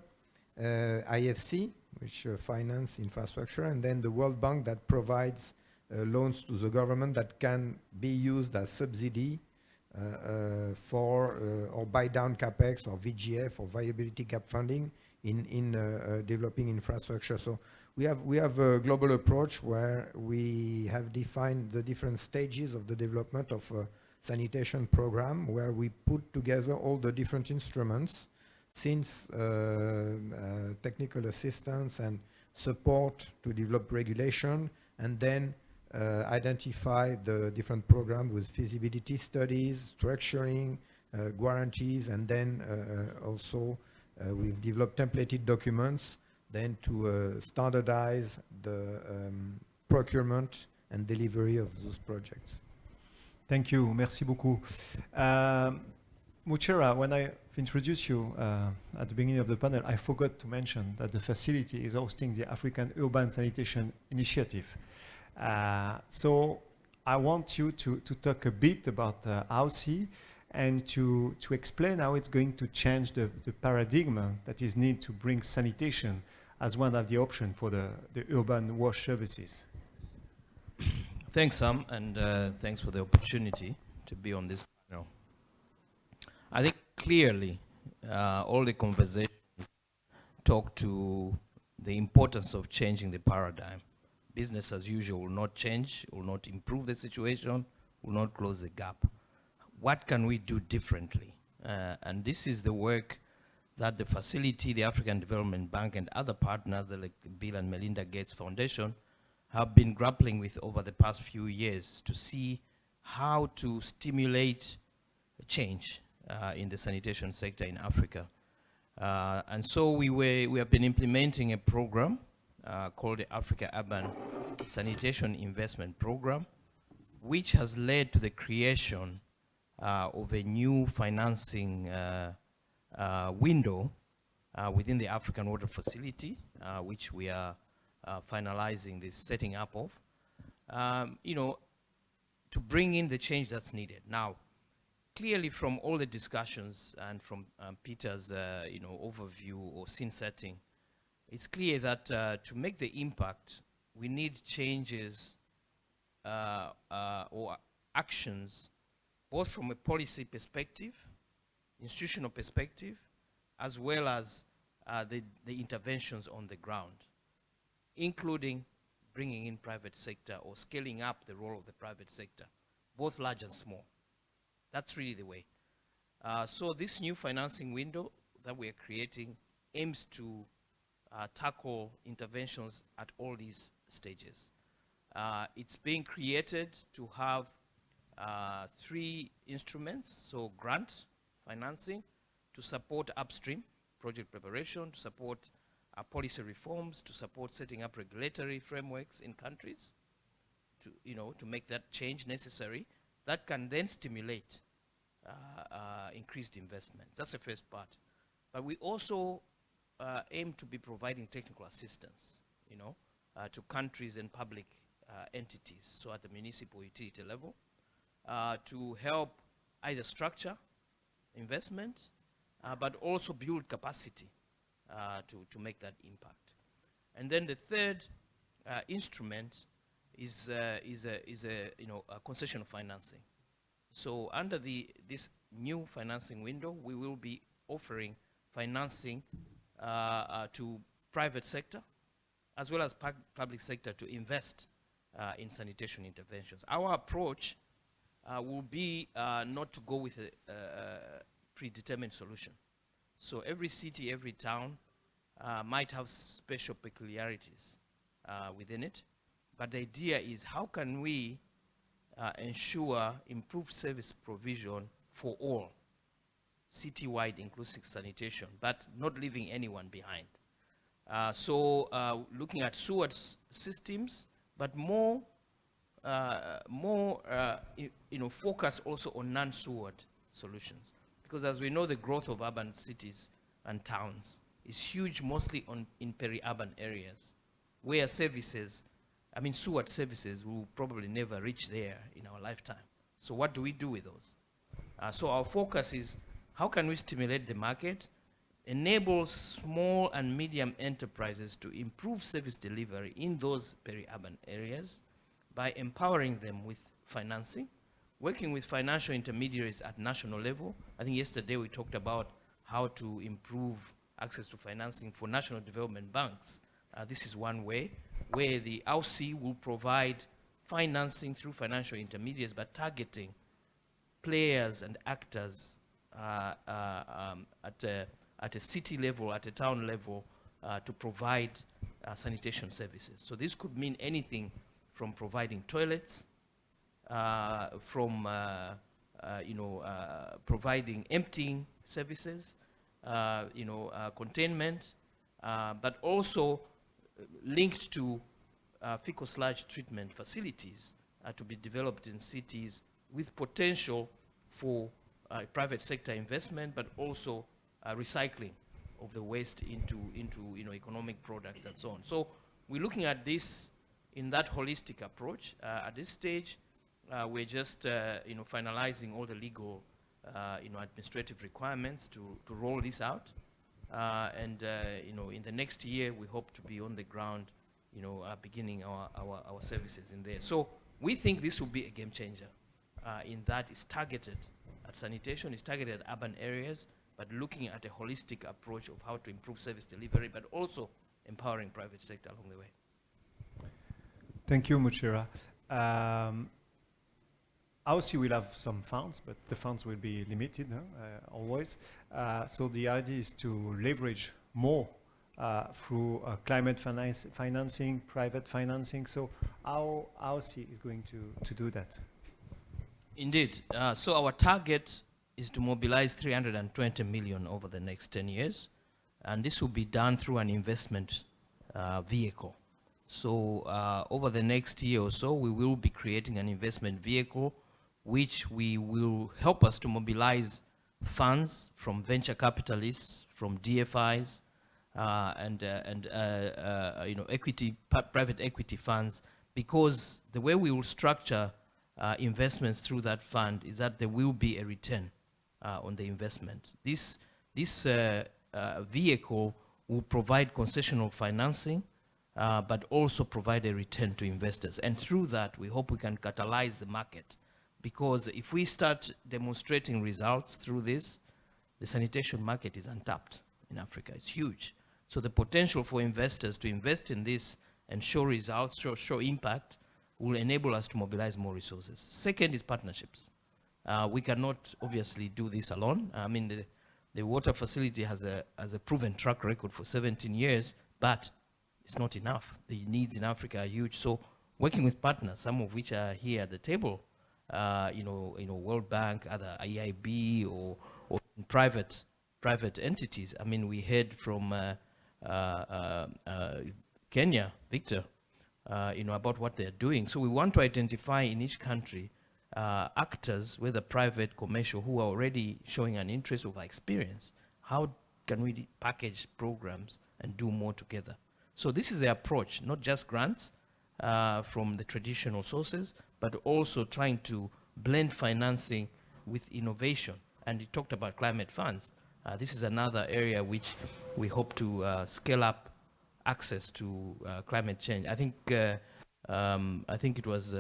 IFC, which finance infrastructure, and then the World Bank that provides loans to the government that can be used as subsidy for or buy down capex or VGF or viability gap funding in developing infrastructure. So we have a global approach where we have defined the different stages of the development of a sanitation program, where we put together all the different instruments, since technical assistance and support to develop regulation, and then identify the different programs with feasibility studies, structuring, guarantees, and then also we've developed templated documents then to standardize the procurement and delivery of those projects. Thank you. Merci beaucoup. Muchera, when I introduced you at the beginning of the panel, I forgot to mention that the facility is hosting the African Urban Sanitation Initiative. So I want you to talk a bit about OUSI and to explain how it's going to change the paradigm that is needed to bring sanitation as one of the options for the urban wash services. Thanks, Sam, and thanks for the opportunity to be on this panel. I think clearly all the conversations talk to the importance of changing the paradigm. Business as usual will not change, will not improve the situation, will not close the gap. What can we do differently? And this is the work that the facility, the African Development Bank, and other partners like the Bill and Melinda Gates Foundation have been grappling with over the past few years to see how to stimulate change in the sanitation sector in Africa. And so we have been implementing a program called the Africa Urban Sanitation Investment Program, which has led to the creation of a new financing window within the African Water Facility, which we are finalizing the setting up of, to bring in the change that's needed. Now, clearly from all the discussions and from Peter's overview or scene setting, it's clear that to make the impact, we need changes or actions, both from a policy perspective, institutional perspective, as well as the interventions on the ground, including bringing in private sector or scaling up the role of the private sector, both large and small. That's really the way. So this new financing window that we are creating aims to tackle interventions at all these stages. It's being created to have 3 instruments, so grant financing to support upstream project preparation, to support policy reforms, to support setting up regulatory frameworks in countries, to make that change necessary, that can then stimulate increased investment. That's the first part. But we also aim to be providing technical assistance, to countries and public entities, so at the municipal utility level, to help either structure investment, but also build capacity to make that impact. And then the third instrument is a concession financing. So under this new financing window, we will be offering financing to private sector as well as public sector to invest in sanitation interventions. Our approach will be not to go with a predetermined solution. So every city, every town might have special peculiarities within it, but the idea is how can we ensure improved service provision for all, city-wide inclusive sanitation, but not leaving anyone behind. So looking at sewer systems, but more focus also on non-sewered solutions. Because as we know, the growth of urban cities and towns is huge, mostly in peri-urban areas, where services, sewered services will probably never reach there in our lifetime. So what do we do with those? So our focus is how can we stimulate the market, enable small and medium enterprises to improve service delivery in those peri-urban areas by empowering them with financing, working with financial intermediaries at national level. I think yesterday we talked about how to improve access to financing for national development banks. This is one way where the OE will provide financing through financial intermediaries, but targeting players and actors at a city level, at a town level, to provide sanitation services. So this could mean anything from providing toilets, from providing emptying services, containment, but also linked to fecal sludge treatment facilities to be developed in cities with potential for private sector investment, but also recycling of the waste into economic products and so on. So we're looking at this in that holistic approach. At this stage, we're just finalizing all the legal administrative requirements to roll this out. And in the next year, we hope to be on the ground, beginning our services in there. So we think this will be a game changer in that it's targeted at sanitation, it's targeted at urban areas, but looking at a holistic approach of how to improve service delivery, but also empowering private sector along the way. Thank you, Muchira. OE will have some funds, but the funds will be limited, always. So the idea is to leverage more through climate financing, private financing. So how OE is going to do that? Indeed. So our target is to mobilize 320 million over the next 10 years. And this will be done through an investment vehicle. So over the next year or so, we will be creating an investment vehicle which will help us to mobilize funds from venture capitalists, from DFIs, and private equity funds, because the way we will structure investments through that fund is that there will be a return on the investment. This vehicle will provide concessional financing, but also provide a return to investors. And through that, we hope we can catalyze the market. Because if we start demonstrating results through this, the sanitation market is untapped in Africa. It's huge. So the potential for investors to invest in this and show results, show impact, will enable us to mobilize more resources. Second is partnerships. We cannot obviously do this alone. I mean, the water facility has a proven track record for 17 years, but it's not enough. The needs in Africa are huge. So working with partners, some of which are here at the table, World Bank, other EIB, or private entities. I mean, we heard from Kenya, Victor, about what they're doing. So we want to identify in each country actors, whether private, commercial, who are already showing an interest of experience. How can we package programs and do more together? So this is the approach, not just grants from the traditional sources, but also trying to blend financing with innovation. And you talked about climate funds. This is another area which we hope to scale up access to climate change. I think it was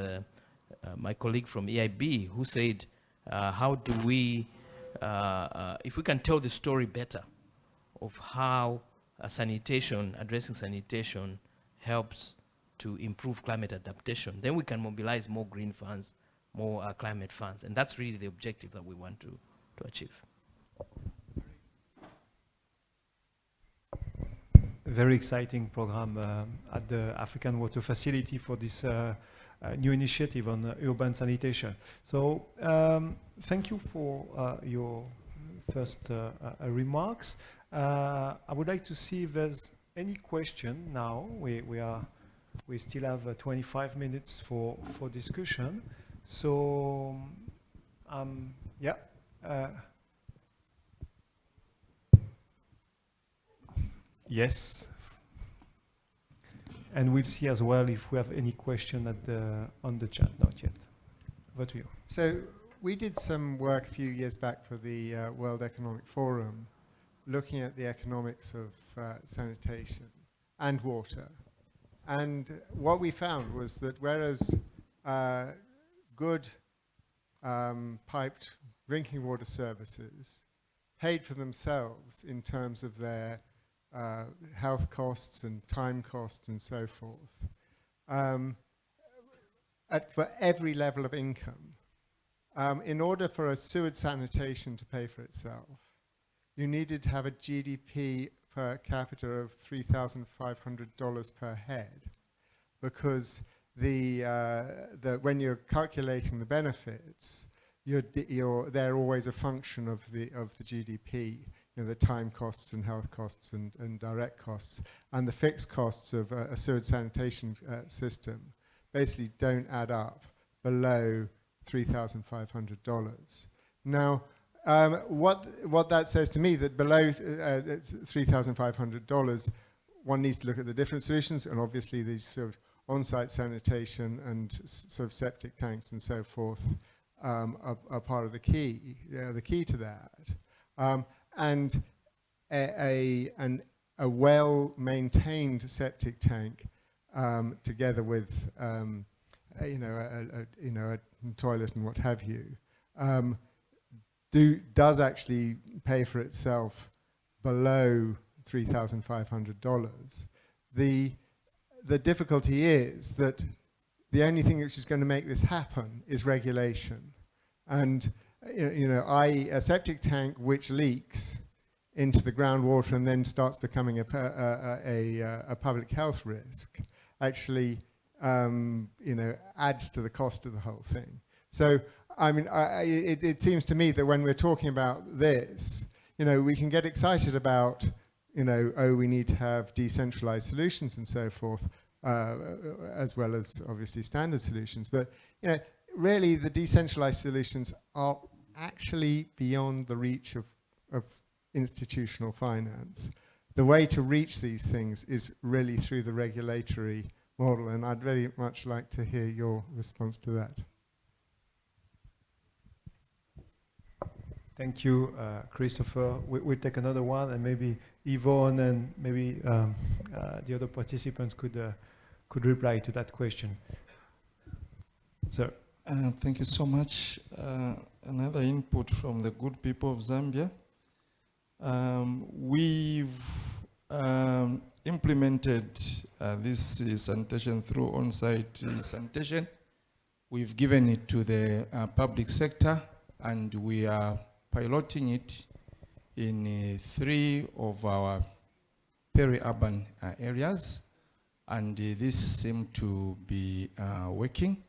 my colleague from EIB who said, how do we, if we can tell the story better of how addressing sanitation helps to improve climate adaptation, then we can mobilize more green funds, more climate funds. And that's really the objective that we want to achieve. Very exciting program at the African Water Facility for this new initiative on urban sanitation. So thank you for your first remarks. I would like to see if there's any question now. We still have 25 minutes for discussion. So yeah. Yes. And we'll see as well if we have any question on the chat. Not yet. Over to you. So we did some work a few years back for the World Economic Forum, looking at the economics of sanitation and water. And what we found was that whereas good piped drinking water services paid for themselves in terms of their health costs and time costs and so forth, for every level of income. In order for a sewage sanitation to pay for itself, you needed to have a GDP per capita of $3,500 per head, because when you're calculating the benefits, they're always a function of the GDP, the time costs and health costs and direct costs, and the fixed costs of a sewage sanitation system basically don't add up below $3,500. Now, what that says to me, that below $3,500, one needs to look at the different solutions, and obviously these sort of on-site sanitation and sort of septic tanks and so forth are part of the key to that. And a well-maintained septic tank, together with a toilet and what have you, does actually pay for itself below $3,500. The difficulty is that the only thing which is going to make this happen is regulation. And a septic tank which leaks into the groundwater and then starts becoming a public health risk actually adds to the cost of the whole thing. So I mean, it seems to me that when we're talking about this, we can get excited about, we need to have decentralized solutions and so forth, as well as obviously standard solutions. But really, the decentralized solutions are actually beyond the reach of institutional finance. The way to reach these things is really through the regulatory model, and I'd very much like to hear your response to that. Thank you, Christopher. We'll take another one, and maybe Yvonne and maybe the other participants could reply to that question. Sir. Thank you so much. Another input from the good people of Zambia. We've implemented this sanitation through on-site sanitation. We've given it to the public sector, and we are piloting it in 3 of our peri-urban areas, and this seemed to be working.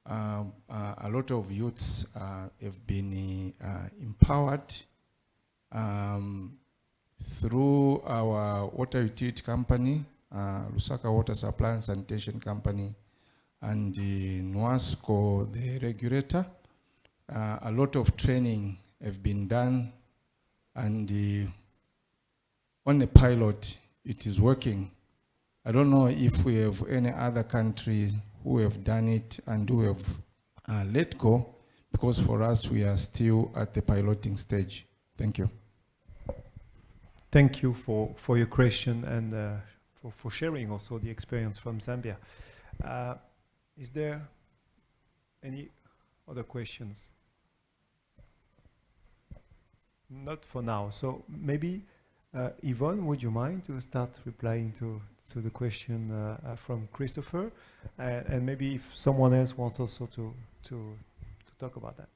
A lot of youths have been empowered through our water utility company, Lusaka Water Supply and Sanitation Company, and NWASCO, the regulator. A lot of training have been done, and on the pilot, it is working. I don't know if we have any other countries who have done it and who have let go, because for us, we are still at the piloting stage. Thank you. Thank you for your question and for sharing also the experience from Zambia. Is there any other questions? Not for now. So maybe Yvonne, would you mind to start replying to the question from Christopher, and maybe if someone else wants also to talk about that.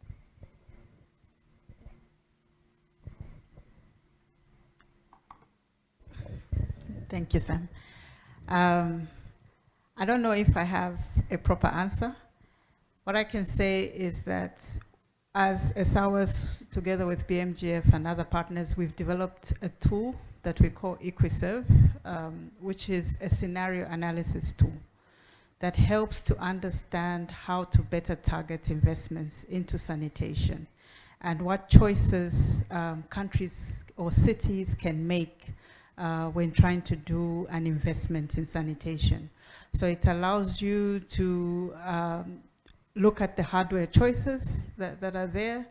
Thank you, Sam. I don't know if I have a proper answer. What I can say is that as SOWAS, together with BMGF and other partners, we've developed a tool that we call EquiServe, which is a scenario analysis tool that helps to understand how to better target investments into sanitation and what choices countries or cities can make when trying to do an investment in sanitation. So it allows you to look at the hardware choices that are there.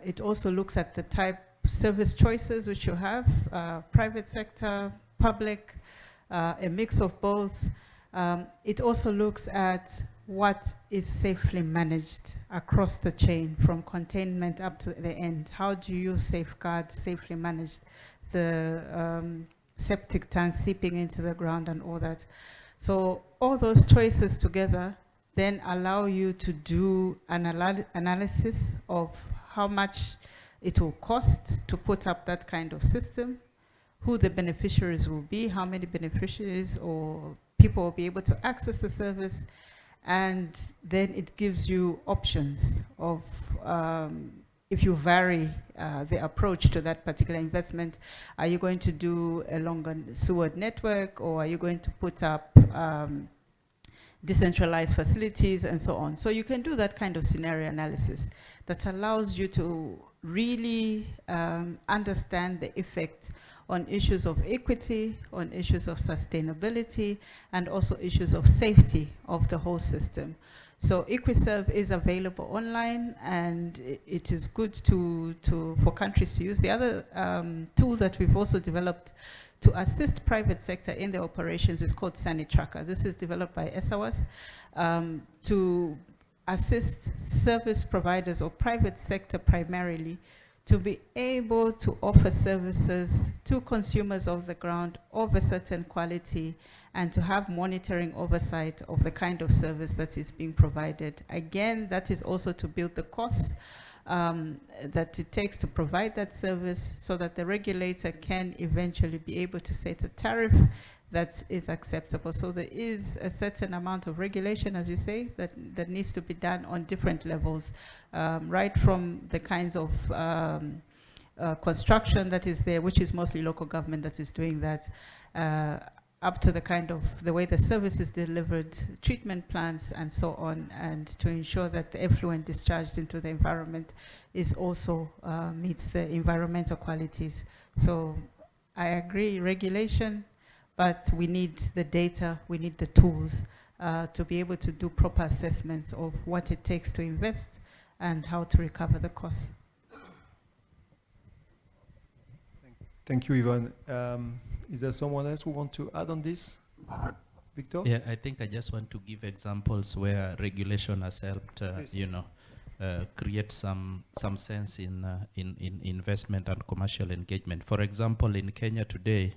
It also looks at the type service choices which you have, private sector, public, a mix of both. It also looks at what is safely managed across the chain from containment up to the end? How do you safeguard, safely manage the septic tank seeping into the ground and all that? So all those choices together then allow you to do an analysis of how much it will cost to put up that kind of system, who the beneficiaries will be, how many beneficiaries or people will be able to access the service, and then it gives you options of if you vary the approach to that particular investment. Are you going to do a longer sewer network, or are you going to put up decentralized facilities and so on? So you can do that kind of scenario analysis that allows you to really understand the effect on issues of equity, on issues of sustainability, and also issues of safety of the whole system. So EquiServe is available online, and it is good for countries to use. The other tool that we've also developed to assist private sector in their operations is called SaniTracker. This is developed by ESAWAS to assist service providers or private sector primarily to be able to offer services to consumers of the ground of a certain quality, and to have monitoring oversight of the kind of service that is being provided. Again, that is also to build the costs that it takes to provide that service, so that the regulator can eventually be able to set a tariff that is acceptable. So there is a certain amount of regulation, as you say, that needs to be done on different levels, right from the kinds of construction that is there, which is mostly local government that is doing that, up to the kind of the way the service is delivered, treatment plants and so on, and to ensure that the effluent discharged into the environment is also meets the environmental qualities. So I agree, regulation, but we need the data, we need the tools to be able to do proper assessments of what it takes to invest and how to recover the costs. Thank you, Yvonne. Is there someone else who wants to add on this? Victor? Yeah, I think I just want to give examples where regulation has helped, create some sense in investment and commercial engagement. For example, in Kenya today,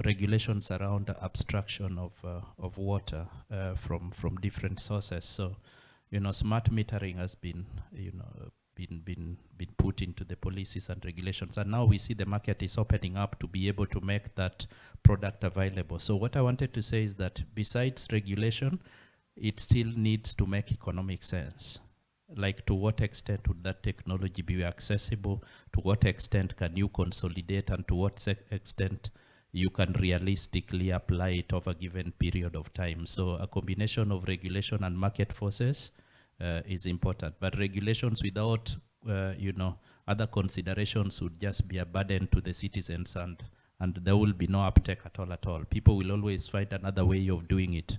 regulations around abstraction of water from different sources. So, smart metering has been, been put into the policies and regulations, and now we see the market is opening up to be able to make that product available. So what I wanted to say is that besides regulation, it still needs to make economic sense. Like, to what extent would that technology be accessible? To what extent can you consolidate, and to what extent you can realistically apply it over a given period of time? So a combination of regulation and market forces is important, but regulations without other considerations would just be a burden to the citizens, and there will be no uptake at all. People will always find another way of doing it,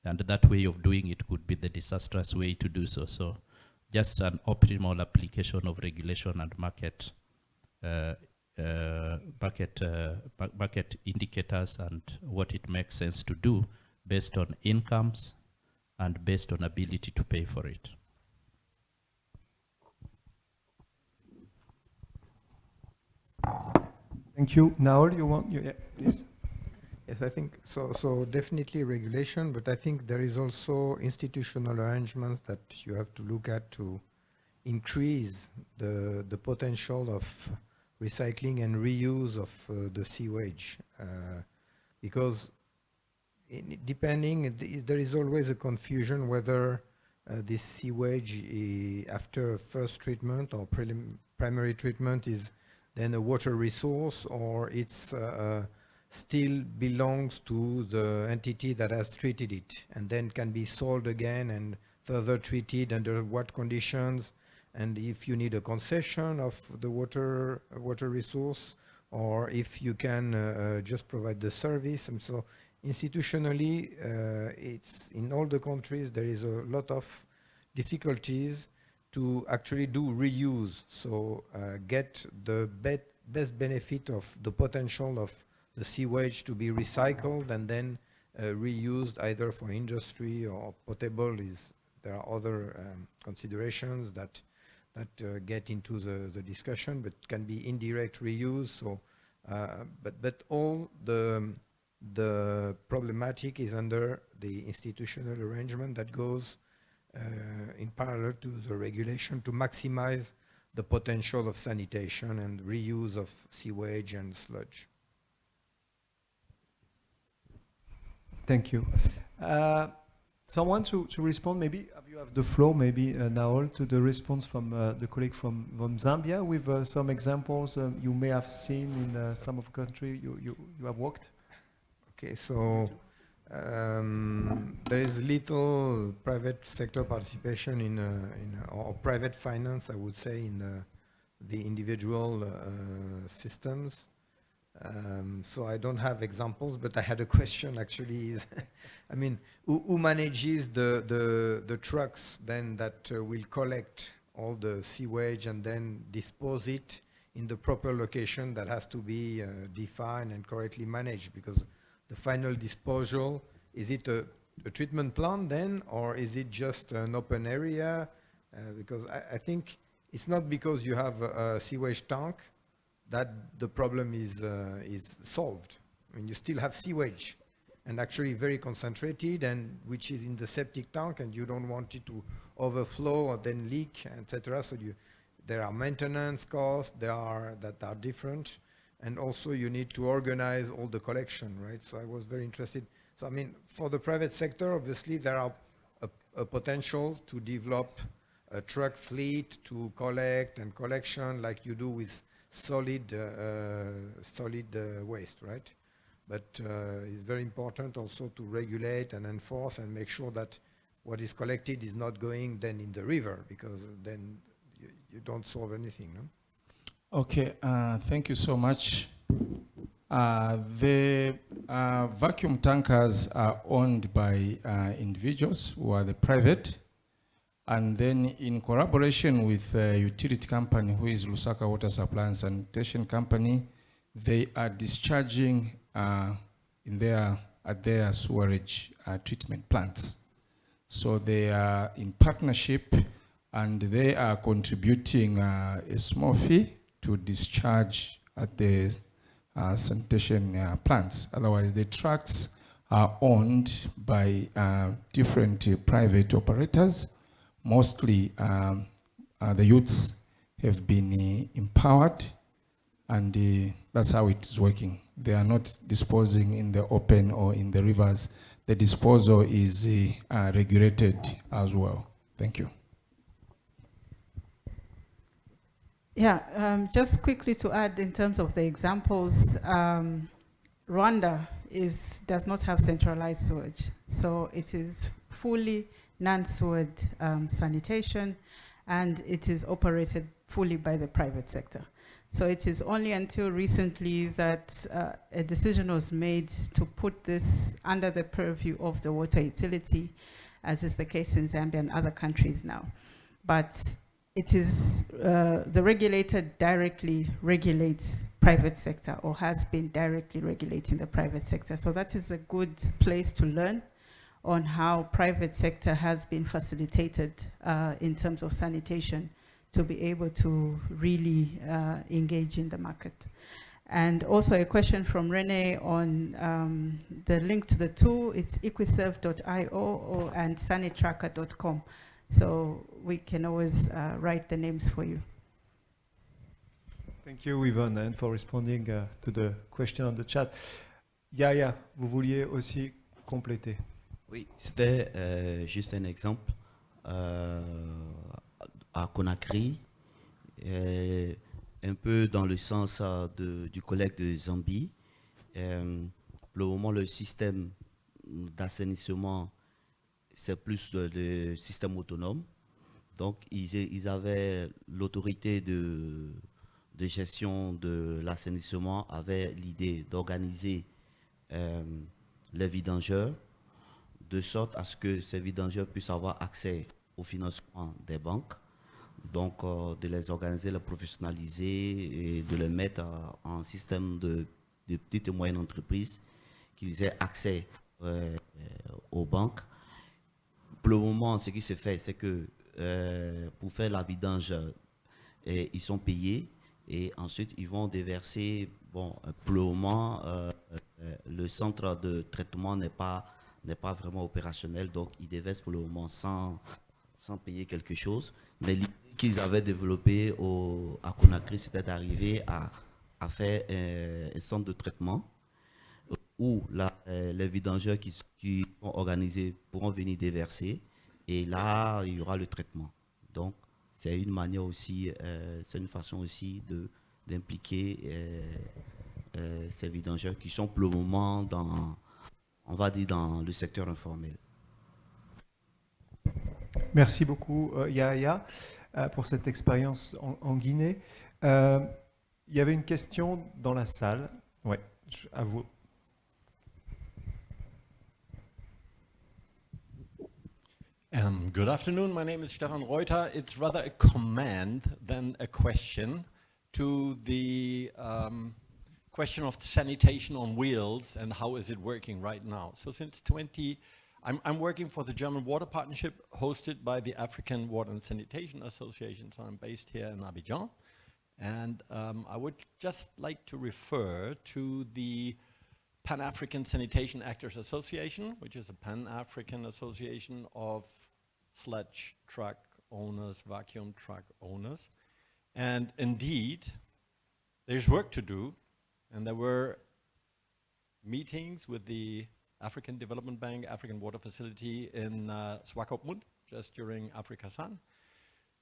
and that way of doing it could be the disastrous way to do so. So just an optimal application of regulation and market indicators and what it makes sense to do based on incomes and based on ability to pay for it. Thank you. Naol, yeah, please. Yes, I think so. So definitely regulation, but I think there is also institutional arrangements that you have to look at to increase the potential of recycling and reuse of the sewage, because there is always a confusion whether this sewage after first treatment or primary treatment is then a water resource, or it's still belongs to the entity that has treated it, and then can be sold again and further treated, under what conditions, and if you need a concession of the water resource, or if you can just provide the service. And so institutionally, it's in all the countries there is a lot of difficulties to actually do reuse, so get the best benefit of the potential of the sewage to be recycled and then reused either for industry or potable. There are other considerations that get into the discussion, but can be indirect reuse. So, but all the problematic is under the institutional arrangement that goes in parallel to the regulation to maximize the potential of sanitation and reuse of sewage and sludge. Thank you. Someone to respond, maybe you have the floor, maybe now to the response from the colleague from Zambia with some examples you may have seen in some of the country you have worked. Okay, so there is little private sector participation or private finance, I would say, in the individual systems. So I don't have examples, but I had a question actually. I mean, who manages the trucks then that will collect all the sewage and then dispose it in the proper location that has to be defined and correctly managed? Because the final disposal, is it a treatment plant then, or is it just an open area? Because I think it's not because you have a sewage tank that the problem is solved. I mean, you still have sewage, and actually very concentrated, and which is in the septic tank, and you don't want it to overflow or then leak, etc. So there are maintenance costs that are different, and also you need to organize all the collection, right? So I was very interested. So I mean, for the private sector, obviously there are a potential to develop a truck fleet to collect and collection like you do with solid waste, right? But it's very important also to regulate and enforce and make sure that what is collected is not going then in the river, because then you don't solve anything, no? Okay, thank you so much. The vacuum tankers are owned by individuals who are the private, and then in collaboration with a utility company who is Lusaka Water Supply and Sanitation Company, they are discharging at their sewerage treatment plants. So they are in partnership, and they are contributing a small fee to discharge at the sanitation plants. Otherwise, the trucks are owned by different private operators. Mostly the youths have been empowered, and that's how it is working. They are not disposing in the open or in the rivers. The disposal is regulated as well. Thank you. Yeah, just quickly to add in terms of the examples, Rwanda does not have centralized sewage, so it is fully non-sewered sanitation, and it is operated fully by the private sector. So it is only until recently that a decision was made to put this under the purview of the water utility, as is the case in Zambia and other countries now. But it is, the regulator directly regulates private sector, or has been directly regulating the private sector. So that is a good place to learn on how private sector has been facilitated in terms of sanitation to be able to really engage in the market. And also a question from Rene on the link to the tool. It's equiserve.io and sanitracker.com. So we can always write the names for you. Thank you, Yvonne, and for responding to the question on the chat. Yaya, vous vouliez aussi compléter? Oui, c'était juste un exemple. À Conakry, un peu dans le sens du collègue de Zambie. Pour le moment, le système d'assainissement, c'est plus le système autonome. Donc, ils avaient l'autorité de gestion de l'assainissement, avait l'idée d'organiser les vidangeurs de sorte à ce que ces vidangeurs puissent avoir accès au financement des banques. Donc, de les organiser, les professionnaliser et de les mettre en système de petites et moyennes entreprises, qu'ils aient accès aux banques. Pour le moment, ce qui se fait, c'est que pour faire la vidange, ils sont payés et ensuite ils vont déverser. Bon, pour le moment, le centre de traitement n'est pas vraiment opérationnel, donc ils déversent pour le moment sans payer quelque chose. Mais l'idée qu'ils avaient développée à Conakry, c'était d'arriver à faire un centre de traitement où les vidangeurs qui sont organisés pourront venir déverser et là, il y aura le traitement. Donc, c'est une manière aussi, c'est une façon aussi d'impliquer ces vidangeurs qui sont pour le moment on va dire, dans le secteur informel. Merci beaucoup, Yahya, pour cette expérience en Guinée. Il y avait une question dans la salle. Oui, à vous. Good afternoon. My name is Stefan Reuter. It's rather a comment than a question to the question of sanitation on wheels and how is it working right now. So since I'm working for the German Water Partnership hosted by the African Water and Sanitation Association. So I'm based here in Abidjan. And I would just like to refer to the Pan-African Sanitation Actors Association, which is a Pan-African association of sledge truck owners, vacuum truck owners. And indeed, there's work to do. And there were meetings with the African Development Bank, African Water Facility in Swakopmund, just during Africa Sun,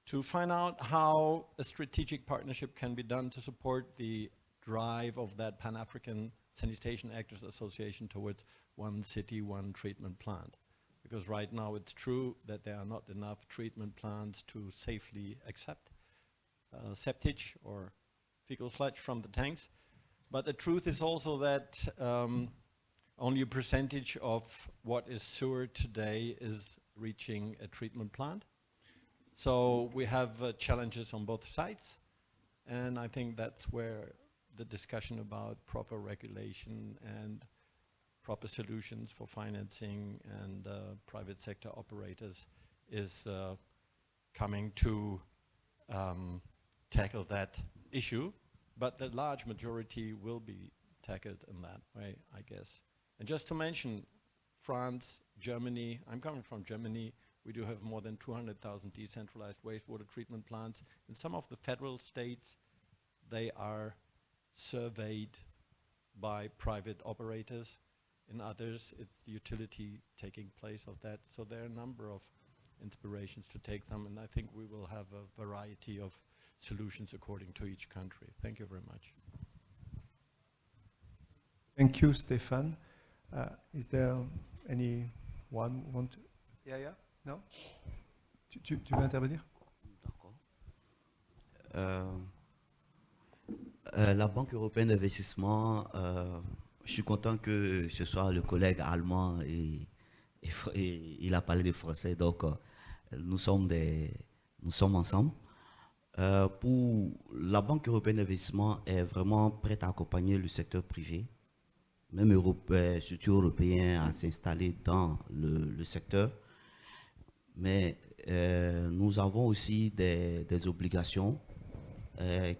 to find out how a strategic partnership can be done to support the drive of that Pan-African Sanitation Actors Association towards one city, one treatment plant. Because right now it's true that there are not enough treatment plants to safely accept septic or fecal sludge from the tanks. But the truth is also that only a percentage of what is sewer today is reaching a treatment plant. So we have challenges on both sides. And I think that's where the discussion about proper regulation and proper solutions for financing and private sector operators is coming to tackle that issue. But the large majority will be tackled in that way, I guess. And just to mention, France, Germany, I'm coming from Germany, we do have more than 200,000 decentralized wastewater treatment plants. In some of the federal states, they are surveyed by private operators. In others, it's the utility taking place of that. So there are a number of inspirations to take them, and I think we will have a variety of solutions according to each country. Thank you very much. Thank you, Stefan. Is there anyone who want to? Yeah. No? Tu veux intervenir? D'accord. La Banque européenne d'investissement, je suis content que ce soit le collègue allemand et il a parlé de français, donc nous sommes ensemble. Pour la Banque européenne d'investissement est vraiment prête à accompagner le secteur privé, même surtout européen, à s'installer dans le secteur. Mais nous avons aussi des obligations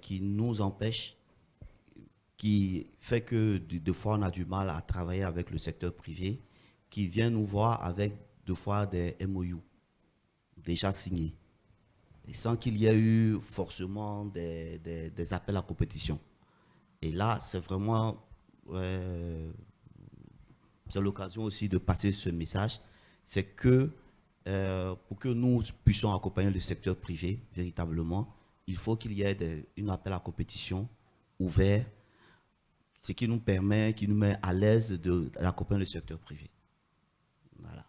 qui nous empêchent, qui fait que des fois on a du mal à travailler avec le secteur privé, qui vient nous voir avec des fois des MOU déjà signés, et sans qu'il y ait eu forcément des appels à compétition. Et là, c'est vraiment c'est l'occasion aussi de passer ce message, c'est que pour que nous puissions accompagner le secteur privé véritablement, il faut qu'il y ait une appel à compétition ouvert, ce qui nous permet, qui nous met à l'aise d'accompagner le secteur privé. Voilà.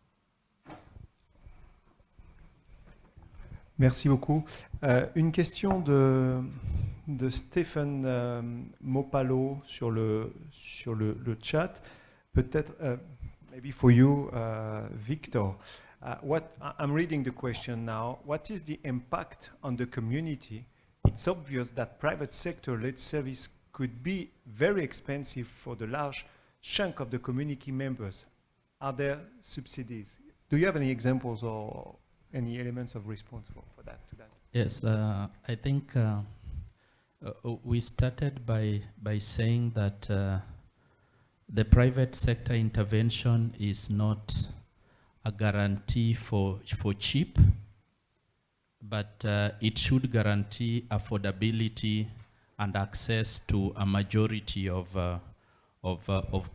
Merci beaucoup. Une question de Stéphane Mopalo sur le chat. Peut-être, maybe for you, Victor. I'm reading the question now. What is the impact on the community? It's obvious that private sector-led service could be very expensive for the large chunk of the community members. are there subsidies? Do you have any examples or any elements of response for that, to that? Yes, I think we started by saying that the private sector intervention is not a guarantee for cheap, but it should guarantee affordability and access to a majority of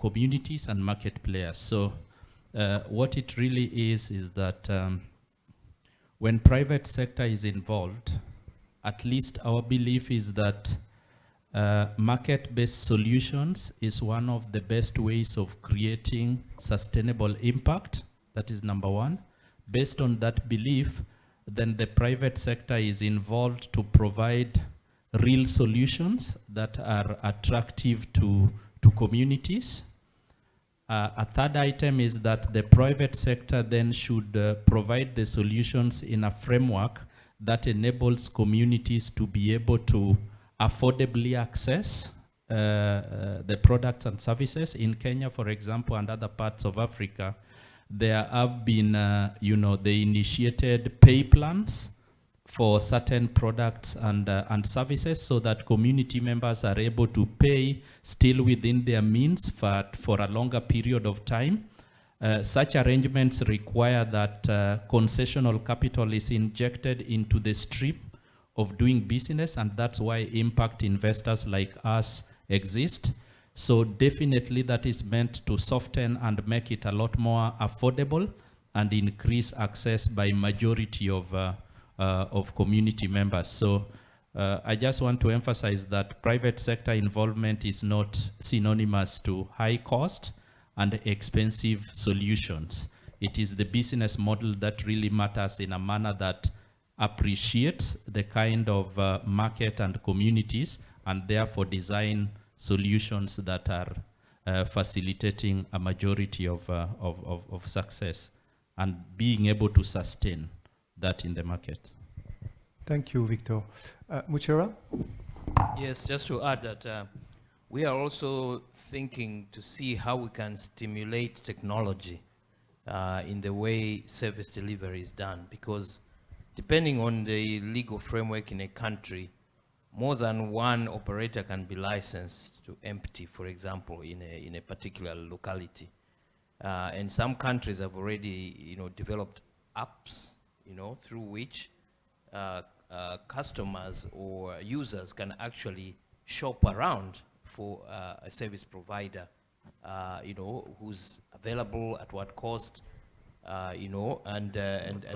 communities and market players. So what it really is that when private sector is involved, at least our belief is that market-based solutions is one of the best ways of creating sustainable impact. That is number one. Based on that belief, then the private sector is involved to provide real solutions that are attractive to communities. A third item is that the private sector then should provide the solutions in a framework that enables communities to be able to affordably access the products and services. In Kenya, for example, and other parts of Africa, there have been, they initiated pay plans for certain products and services so that community members are able to pay still within their means for a longer period of time. Such arrangements require that concessional capital is injected into the stream of doing business, and that's why impact investors like us exist. So definitely that is meant to soften and make it a lot more affordable and increase access by majority of community members. So I just want to emphasize that private sector involvement is not synonymous to high cost and expensive solutions. It is the business model that really matters in a manner that appreciates the kind of market and communities, and therefore design solutions that are facilitating a majority of success and being able to sustain that in the market. Thank you, Victor. Muchera? Yes, just to add that we are also thinking to see how we can stimulate technology in the way service delivery is done, because depending on the legal framework in a country, more than one operator can be licensed to empty, for example, in a particular locality. And some countries have already, developed apps, through which customers or users can actually shop around for a service provider, who's available at what cost, and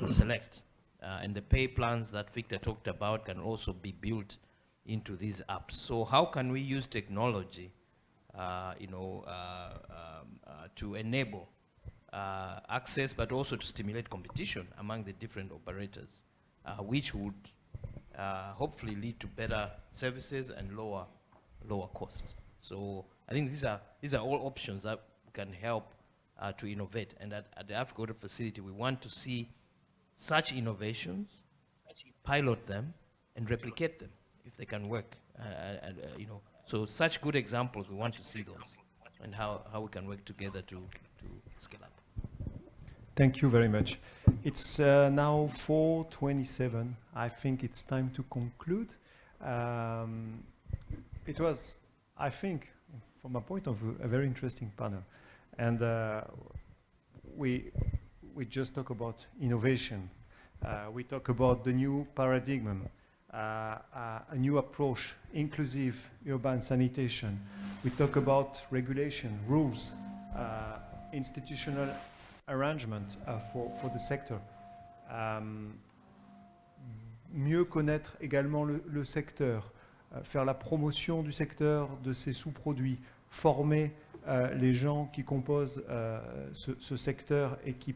select. And the pay plans that Victor talked about can also be built into these apps. So how can we use technology, to enable access, but also to stimulate competition among the different operators, which would hopefully lead to better services and lower costs. So I think these are all options that can help to innovate. And at the Africa Water Facility, we want to see such innovations, pilot them, and replicate them if they can work. So such good examples, we want to see those, and how we can work together to scale up. Thank you very much. It's now 4:27. I think it's time to conclude. It was, I think, from a point of view, a very interesting panel. And we just talk about innovation. We talk about the new paradigm, a new approach, inclusive urban sanitation. We talk about regulation, rules, institutional arrangement for the sector. Mieux connaître également le secteur, faire la promotion du secteur, de ses sous-produits, former les gens qui composent ce secteur et qui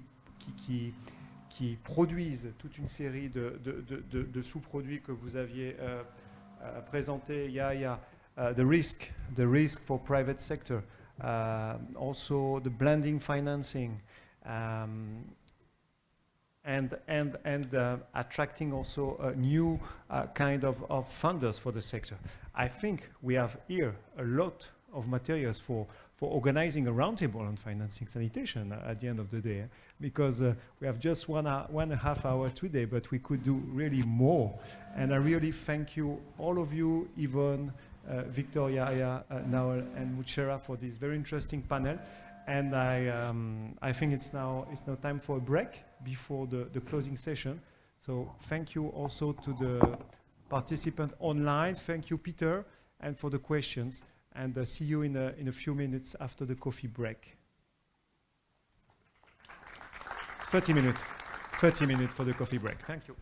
produisent toute une série de sous-produits que vous aviez présentés. Il y a the risk for private sector, also the blending financing, and attracting also a new kind of funders for the sector. I think we have here a lot of materials for for organizing a roundtable on financing sanitation at the end of the day, because we have just 1.5 hours today, but we could do really more. And I really thank you, all of you, Yvonne, Victoria, Aya, Naol, and Muchera, for this very interesting panel. And I think it's now time for a break before the closing session. So thank you also to the participant online. Thank you, Peter, and for the questions. And see you in a few minutes after the coffee break. 30 minutes. 30 minutes for the coffee break. Thank you.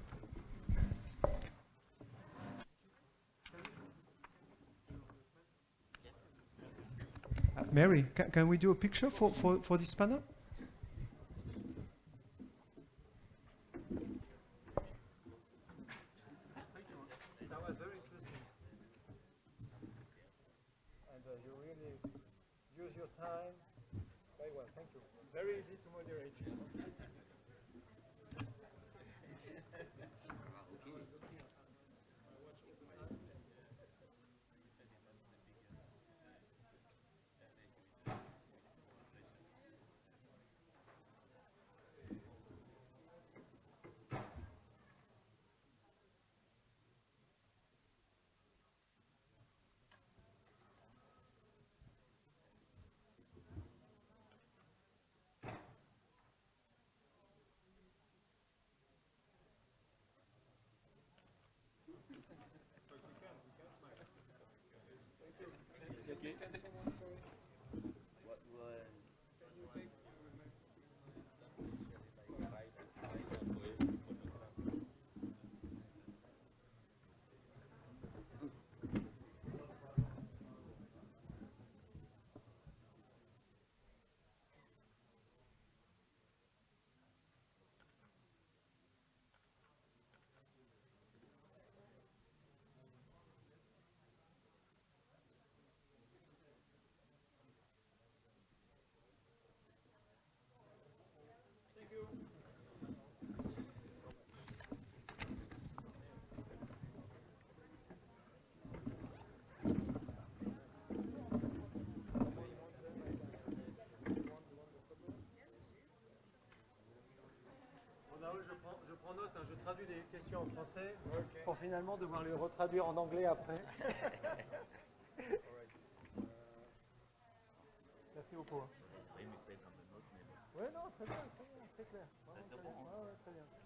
Mary, can we do a picture for this panel? That was very interesting. And you really use your time very well. Thank you. Very easy to moderate. Je prends note, hein, je traduis les questions en français pour finalement devoir les retraduire en anglais après. Merci beaucoup. Oui, non, très bien, très clair. Vraiment, très bien. Ouais, très bien.